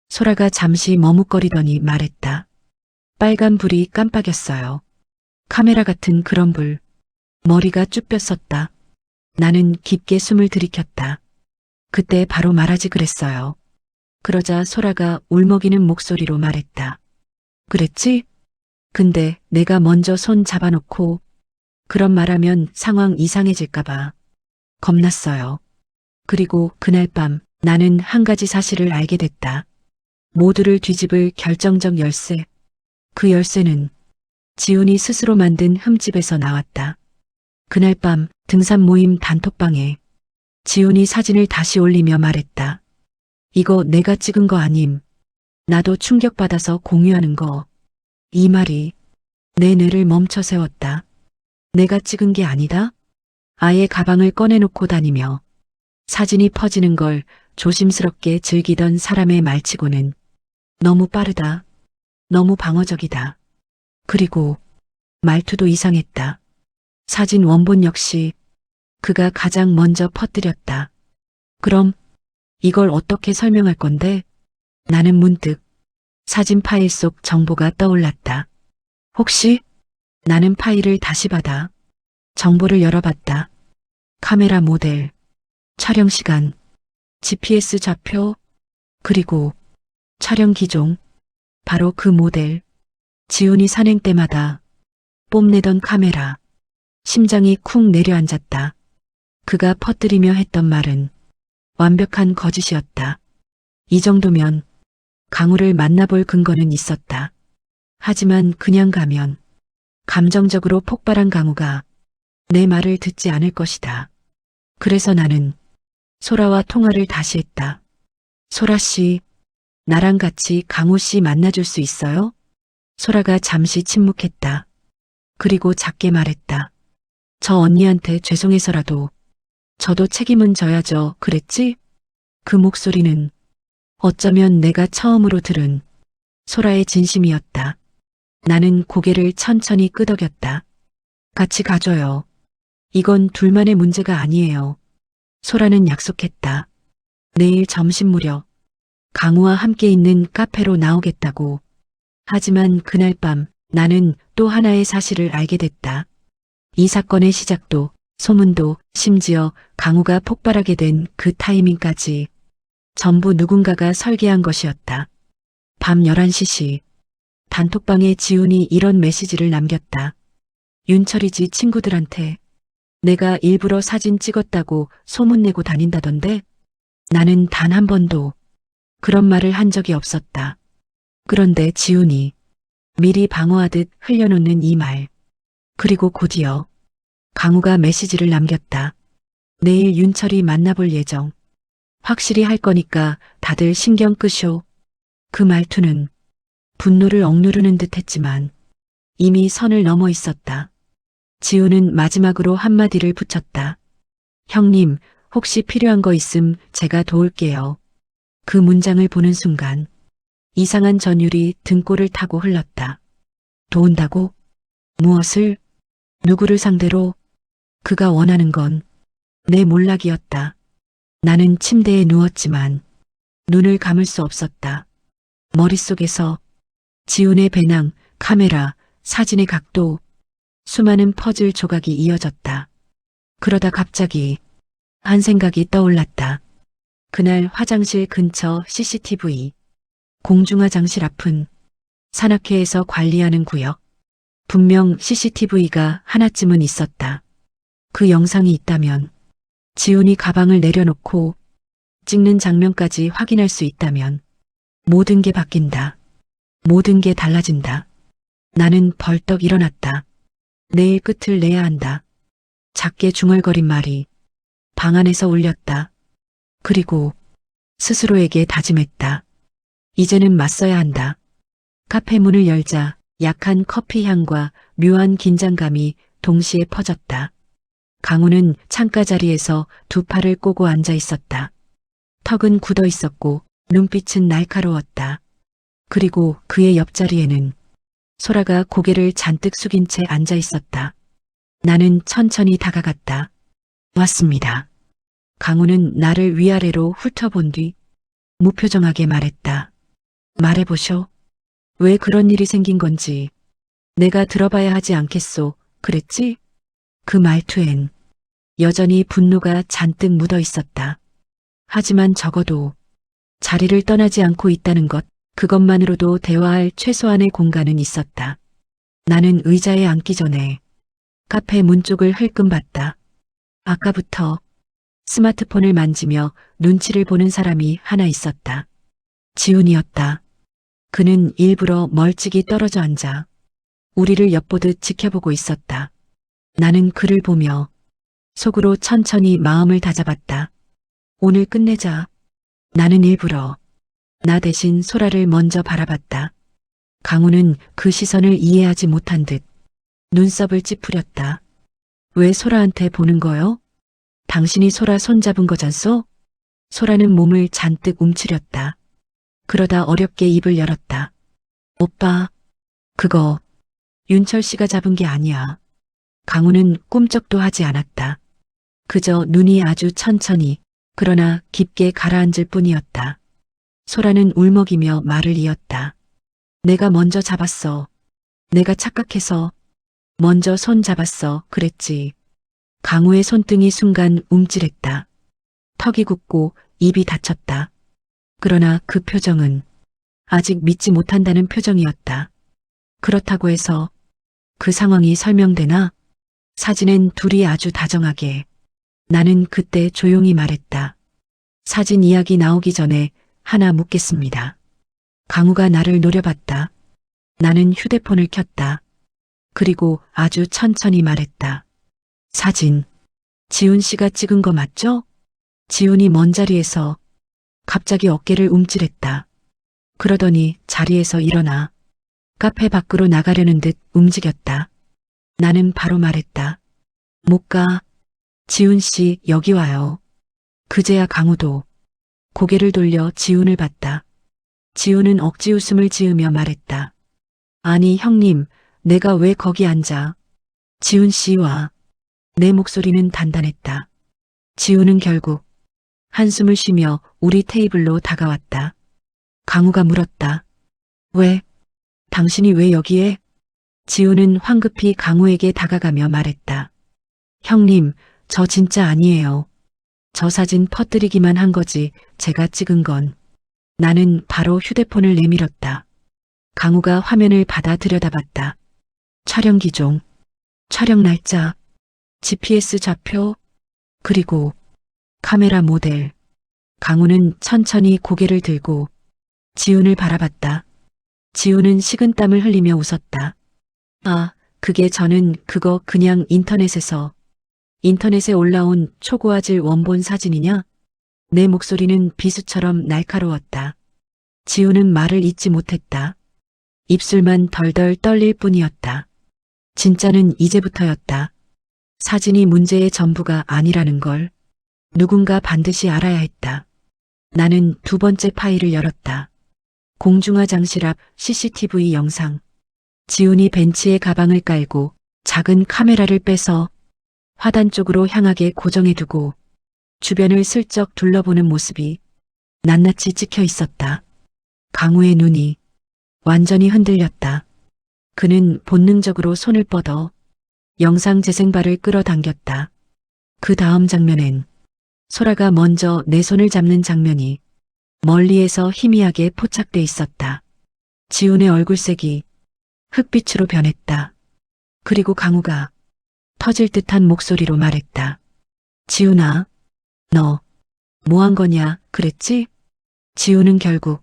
소라가 잠시 머뭇거리더니 말했다. 빨간 불이 깜빡였어요. 카메라 같은 그런 불. 머리가 쭉 뼈었다. 나는 깊게 숨을 들이켰다. 그때 바로 말하지 그랬어요. 그러자 소라가 울먹이는 목소리로 말했다. 그랬지? 근데 내가 먼저 손 잡아놓고 그런 말하면 상황 이상해질까봐 겁났어요. 그리고 그날 밤 나는 한 가지 사실을 알게 됐다. 모두를 뒤집을 결정적 열쇠. 그 열쇠는 지훈이 스스로 만든 흠집에서 나왔다. 그날 밤 등산 모임 단톡방에 지훈이 사진을 다시 올리며 말했다. 이거 내가 찍은 거 아님. 나도 충격받아서 공유하는 거. 이 말이 내 뇌를 멈춰 세웠다. 내가 찍은 게 아니다? 아예 가방을 꺼내놓고 다니며 사진이 퍼지는 걸 조심스럽게 즐기던 사람의 말치고는 너무 빠르다. 너무 방어적이다. 그리고 말투도 이상했다. 사진 원본 역시 그가 가장 먼저 퍼뜨렸다. 그럼 이걸 어떻게 설명할 건데? 나는 문득 사진 파일 속 정보가 떠올랐다. 혹시? 나는 파일을 다시 받아 정보를 열어봤다. 카메라 모델, 촬영 시간, GPS 좌표, 그리고 촬영 기종. 바로 그 모델. 지훈이 산행 때마다 뽐내던 카메라. 심장이 쿵 내려앉았다. 그가 퍼뜨리며 했던 말은 완벽한 거짓이었다. 이 정도면 강우를 만나볼 근거는 있었다. 하지만 그냥 가면 감정적으로 폭발한 강우가 내 말을 듣지 않을 것이다. 그래서 나는 소라와 통화를 다시 했다. 소라 씨, 나랑 같이 강우 씨 만나줄 수 있어요? 소라가 잠시 침묵했다. 그리고 작게 말했다. 저 언니한테 죄송해서라도 저도 책임은 져야죠. 그랬지? 그 목소리는 어쩌면 내가 처음으로 들은 소라의 진심이었다. 나는 고개를 천천히 끄덕였다. 같이 가줘요. 이건 둘만의 문제가 아니에요. 소라는 약속했다. 내일 점심 무렵 강우와 함께 있는 카페로 나오겠다고. 하지만 그날 밤 나는 또 하나의 사실을 알게 됐다. 이 사건의 시작도 소문도 심지어 강우가 폭발하게 된 그 타이밍까지 전부 누군가가 설계한 것이었다. 밤 11시 단톡방에 지훈이 이런 메시지를 남겼다. 윤철이 지 친구들한테 내가 일부러 사진 찍었다고 소문내고 다닌다던데 나는 단 한 번도 그런 말을 한 적이 없었다. 그런데 지훈이 미리 방어하듯 흘려놓는 이 말. 그리고 곧이어 강우가 메시지를 남겼다. 내일 윤철이 만나볼 예정. 확실히 할 거니까 다들 신경 끄쇼. 그 말투는 분노를 억누르는 듯 했지만 이미 선을 넘어 있었다. 지훈은 마지막으로 한마디를 붙였다. 형님, 혹시 필요한 거 있음 제가 도울게요. 그 문장을 보는 순간 이상한 전율이 등골을 타고 흘렀다. 도운다고? 무엇을? 누구를 상대로? 그가 원하는 건 내 몰락이었다. 나는 침대에 누웠지만 눈을 감을 수 없었다. 머릿속에서 지훈의 배낭, 카메라, 사진의 각도, 수많은 퍼즐 조각이 이어졌다. 그러다 갑자기 한 생각이 떠올랐다. 그날 화장실 근처 CCTV, 공중화장실 앞은 산악회에서 관리하는 구역. 분명 CCTV가 하나쯤은 있었다. 그 영상이 있다면, 지훈이 가방을 내려놓고 찍는 장면까지 확인할 수 있다면 모든 게 바뀐다. 모든 게 달라진다. 나는 벌떡 일어났다. 내일 끝을 내야 한다. 작게 중얼거린 말이 방 안에서 울렸다. 그리고 스스로에게 다짐했다. 이제는 맞서야 한다. 카페 문을 열자 약한 커피 향과 묘한 긴장감이 동시에 퍼졌다. 강우는 창가 자리에서 두 팔을 꼬고 앉아 있었다. 턱은 굳어 있었고 눈빛은 날카로웠다. 그리고 그의 옆자리에는 소라가 고개를 잔뜩 숙인 채 앉아 있었다. 나는 천천히 다가갔다. 왔습니다. 강우는 나를 위아래로 훑어본 뒤 무표정하게 말했다. 말해보쇼. 왜 그런 일이 생긴 건지 내가 들어봐야 하지 않겠소. 그랬지? 그 말투엔 여전히 분노가 잔뜩 묻어 있었다. 하지만 적어도 자리를 떠나지 않고 있다는 것, 그것만으로도 대화할 최소한의 공간은 있었다. 나는 의자에 앉기 전에 카페 문 쪽을 흘끔 봤다. 아까부터 스마트폰을 만지며 눈치를 보는 사람이 하나 있었다. 지훈이었다. 그는 일부러 멀찍이 떨어져 앉아 우리를 엿보듯 지켜보고 있었다. 나는 그를 보며 속으로 천천히 마음을 다잡았다. 오늘 끝내자. 나는 일부러 나 대신 소라를 먼저 바라봤다. 강우는 그 시선을 이해하지 못한 듯 눈썹을 찌푸렸다. 왜 소라한테 보는 거요? 당신이 소라 손잡은 거잖소? 소라는 몸을 잔뜩 움츠렸다. 그러다 어렵게 입을 열었다. 오빠, 그거 윤철 씨가 잡은 게 아니야. 강우는 꿈쩍도 하지 않았다. 그저 눈이 아주 천천히 그러나 깊게 가라앉을 뿐이었다. 소라는 울먹이며 말을 이었다. 내가 먼저 잡았어. 내가 착각해서 먼저 손 잡았어. 그랬지. 강우의 손등이 순간 움찔했다. 턱이 굳고 입이 닫혔다. 그러나 그 표정은 아직 믿지 못한다는 표정이었다. 그렇다고 해서 그 상황이 설명되나? 사진엔 둘이 아주 다정하게. 나는 그때 조용히 말했다. 사진 이야기 나오기 전에 하나 묻겠습니다. 강우가 나를 노려봤다. 나는 휴대폰을 켰다. 그리고 아주 천천히 말했다. 사진, 지훈 씨가 찍은 거 맞죠? 지훈이 먼 자리에서 갑자기 어깨를 움찔했다. 그러더니 자리에서 일어나 카페 밖으로 나가려는 듯 움직였다. 나는 바로 말했다. 못 가. 지훈 씨 여기 와요. 그제야 강우도 고개를 돌려 지훈을 봤다. 지훈은 억지 웃음을 지으며 말했다. 아니 형님, 내가 왜 거기 앉아. 지훈 씨 와. 내 목소리는 단단했다. 지훈은 결국 한숨을 쉬며 우리 테이블로 다가왔다. 강우가 물었다. 왜? 당신이 왜 여기에? 지훈은 황급히 강우에게 다가가며 말했다. 형님, 저 진짜 아니에요. 저 사진 퍼뜨리기만 한 거지 제가 찍은 건. 나는 바로 휴대폰을 내밀었다. 강우가 화면을 받아 들여다봤다. 촬영 기종, 촬영 날짜, GPS 좌표, 그리고 카메라 모델. 강우는 천천히 고개를 들고 지훈을 바라봤다. 지훈은 식은땀을 흘리며 웃었다. 아, 그게 저는 그거 그냥 인터넷에 올라온 초고화질 원본 사진이냐? 내 목소리는 비수처럼 날카로웠다. 지훈은 말을 잇지 못했다. 입술만 덜덜 떨릴 뿐이었다. 진짜는 이제부터였다. 사진이 문제의 전부가 아니라는 걸 누군가 반드시 알아야 했다. 나는 두 번째 파일을 열었다. 공중화 장실 앞 CCTV 영상. 지훈이 벤치에 가방을 깔고 작은 카메라를 빼서 화단 쪽으로 향하게 고정해두고 주변을 슬쩍 둘러보는 모습이 낱낱이 찍혀 있었다. 강우의 눈이 완전히 흔들렸다. 그는 본능적으로 손을 뻗어 영상 재생바를 끌어당겼다. 그 다음 장면엔 소라가 먼저 내 손을 잡는 장면이 멀리에서 희미하게 포착돼 있었다. 지훈의 얼굴색이 흑빛으로 변했다. 그리고 강우가 터질 듯한 목소리로 말했다. 지훈아, 너 뭐 한 거냐 그랬지? 지훈은 결국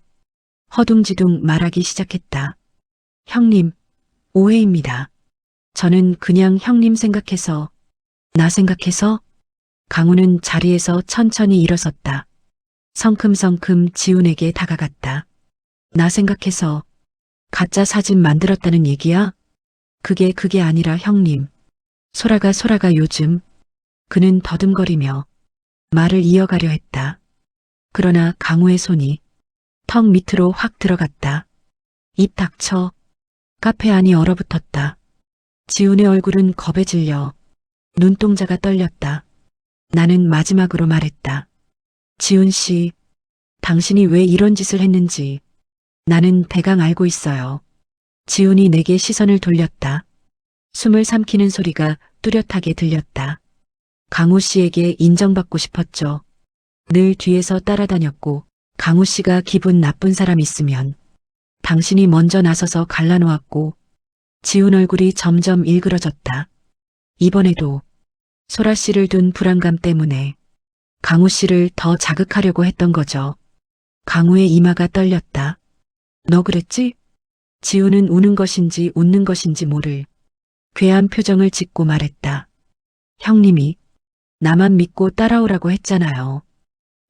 허둥지둥 말하기 시작했다. 형님, 오해입니다. 저는 그냥 형님 생각해서, 나 생각해서? 강우는 자리에서 천천히 일어섰다. 성큼성큼 지훈에게 다가갔다. 나 생각해서 가짜 사진 만들었다는 얘기야? 그게 아니라 형님. 소라가 요즘. 그는 더듬거리며 말을 이어가려 했다. 그러나 강우의 손이 턱 밑으로 확 들어갔다. 입 닥쳐. 카페 안이 얼어붙었다. 지훈의 얼굴은 겁에 질려 눈동자가 떨렸다. 나는 마지막으로 말했다. 지훈 씨, 당신이 왜 이런 짓을 했는지 나는 대강 알고 있어요. 지훈이 내게 시선을 돌렸다. 숨을 삼키는 소리가 뚜렷하게 들렸다. 강우 씨에게 인정받고 싶었죠. 늘 뒤에서 따라다녔고 강우 씨가 기분 나쁜 사람 있으면 당신이 먼저 나서서 갈라놓았고. 지훈 얼굴이 점점 일그러졌다. 이번에도 소라 씨를 둔 불안감 때문에 강우 씨를 더 자극하려고 했던 거죠. 강우의 이마가 떨렸다. 너 그랬지? 지훈은 우는 것인지 웃는 것인지 모를 괴한 표정을 짓고 말했다. 형님이 나만 믿고 따라오라고 했잖아요.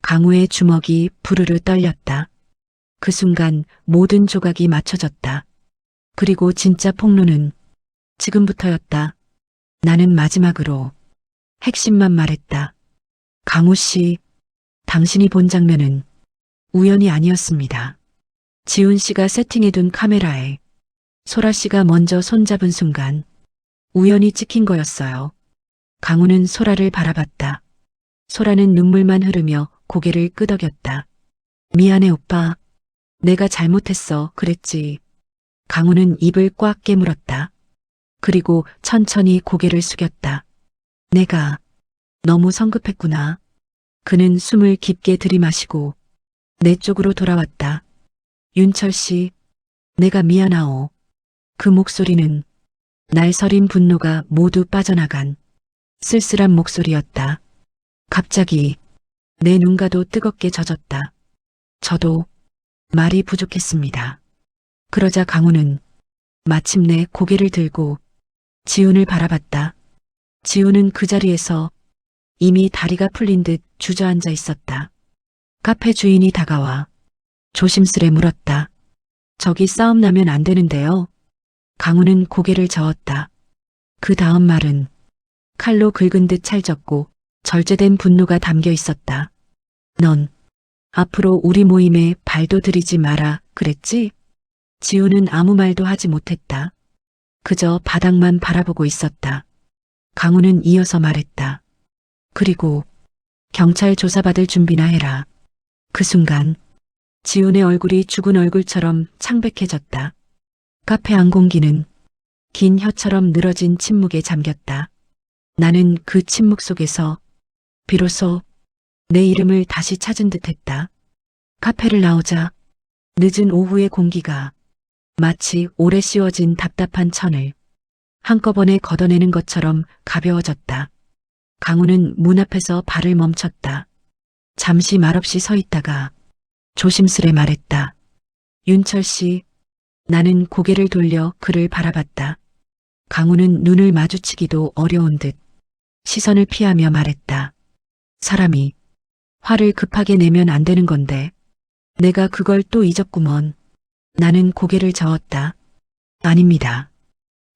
강우의 주먹이 부르르 떨렸다. 그 순간 모든 조각이 맞춰졌다. 그리고 진짜 폭로는 지금부터였다. 나는 마지막으로 핵심만 말했다. 강우 씨, 당신이 본 장면은 우연이 아니었습니다. 지훈 씨가 세팅해둔 카메라에 소라 씨가 먼저 손잡은 순간 우연히 찍힌 거였어요. 강우는 소라를 바라봤다. 소라는 눈물만 흐르며 고개를 끄덕였다. 미안해 오빠. 내가 잘못했어. 그랬지. 강우는 입을 꽉 깨물었다. 그리고 천천히 고개를 숙였다. 내가 너무 성급했구나. 그는 숨을 깊게 들이마시고 내 쪽으로 돌아왔다. 윤철 씨, 내가 미안하오. 그 목소리는 날서린 분노가 모두 빠져나간 쓸쓸한 목소리였다. 갑자기 내 눈가도 뜨겁게 젖었다. 저도 말이 부족했습니다. 그러자 강우는 마침내 고개를 들고 지훈을 바라봤다. 지훈은 그 자리에서 이미 다리가 풀린 듯 주저앉아 있었다. 카페 주인이 다가와 조심스레 물었다. 저기 싸움 나면 안 되는데요. 강우는 고개를 저었다. 그 다음 말은 칼로 긁은 듯 찰졌고 절제된 분노가 담겨 있었다. 넌 앞으로 우리 모임에 발도 들이지 마라 그랬지? 지훈은 아무 말도 하지 못했다. 그저 바닥만 바라보고 있었다. 강우는 이어서 말했다. 그리고 경찰 조사받을 준비나 해라. 그 순간 지훈의 얼굴이 죽은 얼굴처럼 창백해졌다. 카페 안 공기는 긴 혀처럼 늘어진 침묵에 잠겼다. 나는 그 침묵 속에서 비로소 내 이름을 다시 찾은 듯했다. 카페를 나오자 늦은 오후의 공기가 마치 오래 씌워진 답답한 천을 한꺼번에 걷어내는 것처럼 가벼워졌다. 강우는 문 앞에서 발을 멈췄다. 잠시 말없이 서 있다가 조심스레 말했다. 윤철 씨. 나는 고개를 돌려 그를 바라봤다. 강우는 눈을 마주치기도 어려운 듯 시선을 피하며 말했다. 사람이 화를 급하게 내면 안 되는 건데 내가 그걸 또 잊었구먼. 나는 고개를 저었다. 아닙니다.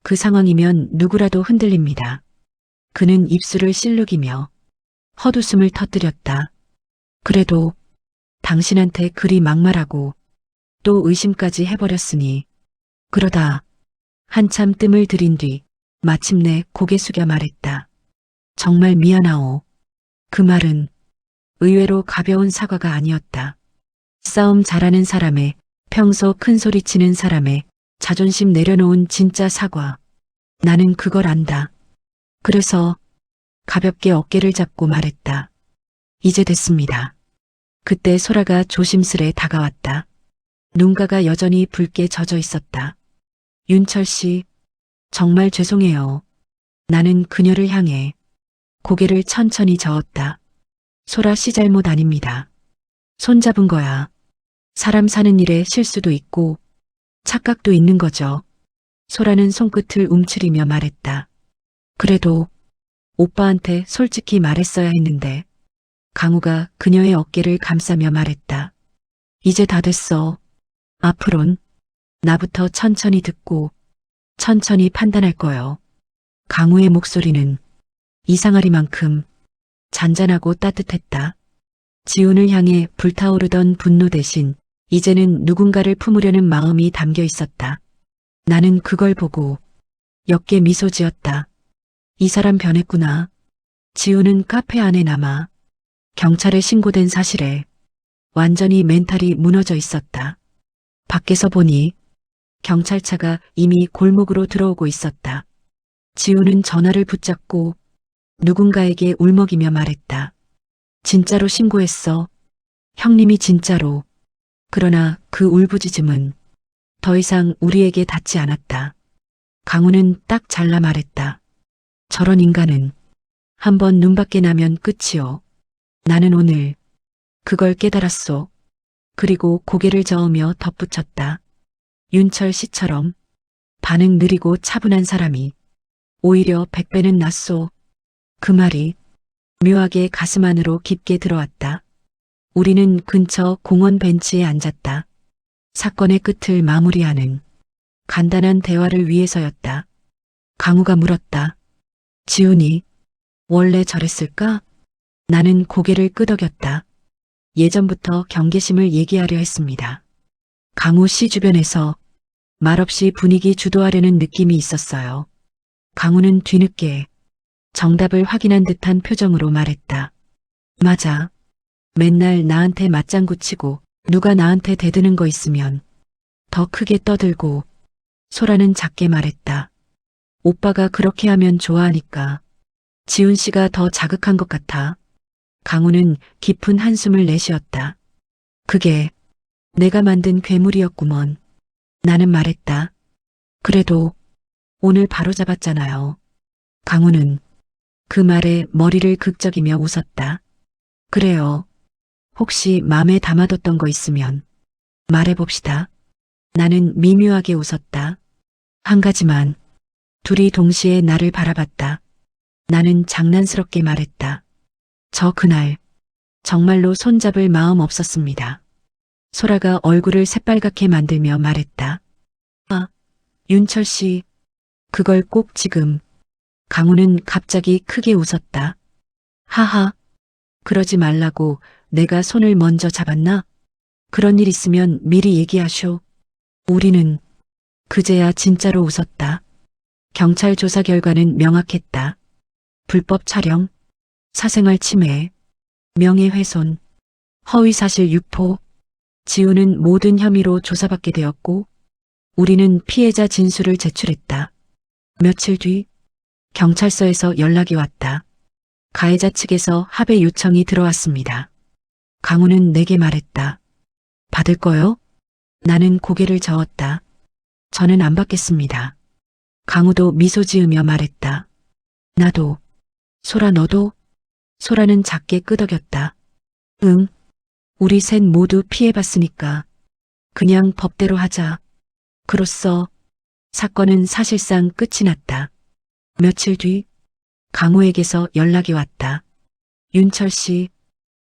그 상황이면 누구라도 흔들립니다. 그는 입술을 실룩이며 헛웃음을 터뜨렸다. 그래도 당신한테 그리 막말하고 또 의심까지 해버렸으니. 그러다 한참 뜸을 들인 뒤 마침내 고개 숙여 말했다. 정말 미안하오. 그 말은 의외로 가벼운 사과가 아니었다. 싸움 잘하는 사람의, 평소 큰 소리 치는 사람의 자존심 내려놓은 진짜 사과. 나는 그걸 안다. 그래서 가볍게 어깨를 잡고 말했다. 이제 됐습니다. 그때 소라가 조심스레 다가왔다. 눈가가 여전히 붉게 젖어 있었다. 윤철 씨, 정말 죄송해요. 나는 그녀를 향해 고개를 천천히 저었다. 소라 씨 잘못 아닙니다. 손잡은 거야. 사람 사는 일에 실수도 있고 착각도 있는 거죠. 소라는 손끝을 움츠리며 말했다. 그래도 오빠한테 솔직히 말했어야 했는데. 강우가 그녀의 어깨를 감싸며 말했다. 이제 다 됐어. 앞으론 나부터 천천히 듣고 천천히 판단할 거요. 강우의 목소리는 이상하리만큼 잔잔하고 따뜻했다. 지훈을 향해 불타오르던 분노 대신 이제는 누군가를 품으려는 마음이 담겨 있었다. 나는 그걸 보고 옅게 미소 지었다. 이 사람 변했구나. 지훈은 카페 안에 남아 경찰에 신고된 사실에 완전히 멘탈이 무너져 있었다. 밖에서 보니 경찰차가 이미 골목으로 들어오고 있었다. 지훈은 전화를 붙잡고 누군가에게 울먹이며 말했다. 진짜로 신고했어. 형님이 진짜로. 그러나 그 울부짖음은 더 이상 우리에게 닿지 않았다. 강우는 딱 잘라 말했다. 저런 인간은 한번 눈밖에 나면 끝이요. 나는 오늘 그걸 깨달았소. 그리고 고개를 저으며 덧붙였다. 윤철 씨처럼 반응 느리고 차분한 사람이 오히려 100배는 낫소. 그 말이 묘하게 가슴 안으로 깊게 들어왔다. 우리는 근처 공원 벤치에 앉았다. 사건의 끝을 마무리하는 간단한 대화를 위해서였다. 강우가 물었다. 지훈이 원래 저랬을까? 나는 고개를 끄덕였다. 예전부터 경계심을 얘기하려 했습니다. 강우 씨 주변에서 말없이 분위기 주도하려는 느낌이 있었어요. 강우는 뒤늦게 정답을 확인한 듯한 표정으로 말했다. 맞아. 맨날 나한테 맞장구 치고 누가 나한테 대드는 거 있으면 더 크게 떠들고. 소라는 작게 말했다. 오빠가 그렇게 하면 좋아하니까. 지훈 씨가 더 자극한 것 같아. 강우는 깊은 한숨을 내쉬었다. 그게 내가 만든 괴물이었구먼. 나는 말했다. 그래도 오늘 바로 잡았잖아요. 강우는 그 말에 머리를 극적이며 웃었다. 그래요. 혹시 마음에 담아뒀던 거 있으면 말해봅시다. 나는 미묘하게 웃었다. 한 가지만. 둘이 동시에 나를 바라봤다. 나는 장난스럽게 말했다. 저 그날 정말로 손잡을 마음 없었습니다. 소라가 얼굴을 새빨갛게 만들며 말했다. 아, 윤철 씨, 그걸 꼭 지금. 강우는 갑자기 크게 웃었다. 하하, 그러지 말라고 내가 손을 먼저 잡았나? 그런 일 있으면 미리 얘기하쇼. 우리는 그제야 진짜로 웃었다. 경찰 조사 결과는 명확했다. 불법 촬영, 사생활 침해, 명예훼손, 허위사실 유포. 지훈은 모든 혐의로 조사받게 되었고 우리는 피해자 진술을 제출했다. 며칠 뒤 경찰서에서 연락이 왔다. 가해자 측에서 합의 요청이 들어왔습니다. 강우는 내게 말했다. 받을 거요? 나는 고개를 저었다. 저는 안 받겠습니다. 강우도 미소 지으며 말했다. 나도. 소라 너도? 소라는 작게 끄덕였다. 응. 우리 셋 모두 피해봤으니까 그냥 법대로 하자. 그로써 사건은 사실상 끝이 났다. 며칠 뒤 강우에게서 연락이 왔다. 윤철 씨,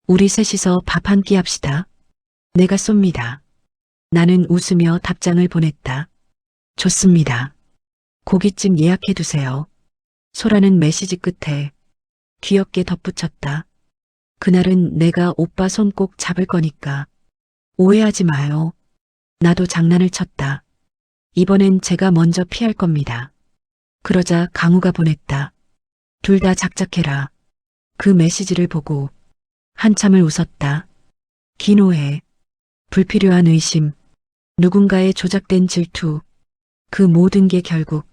우리 셋이서 밥 한 끼 합시다. 내가 쏩니다. 나는 웃으며 답장을 보냈다. 좋습니다. 고깃집 예약해두세요. 소라는 메시지 끝에 귀엽게 덧붙였다. 그날은 내가 오빠 손 꼭 잡을 거니까 오해하지 마요. 나도 장난을 쳤다. 이번엔 제가 먼저 피할 겁니다. 그러자 강우가 보냈다. 둘 다 작작해라. 그 메시지를 보고 한참을 웃었다. 긴 오해, 불필요한 의심, 누군가의 조작된 질투, 그 모든 게 결국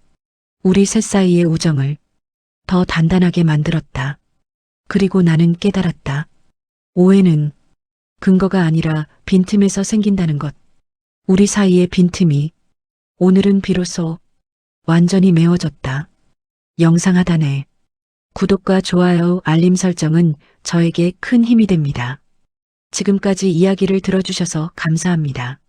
우리 셋 사이의 우정을 더 단단하게 만들었다. 그리고 나는 깨달았다. 오해는 근거가 아니라 빈틈에서 생긴다는 것. 우리 사이의 빈틈이 오늘은 비로소 완전히 메워졌다. 영상 하단에 구독과 좋아요, 알림 설정은 저에게 큰 힘이 됩니다. 지금까지 이야기를 들어주셔서 감사합니다.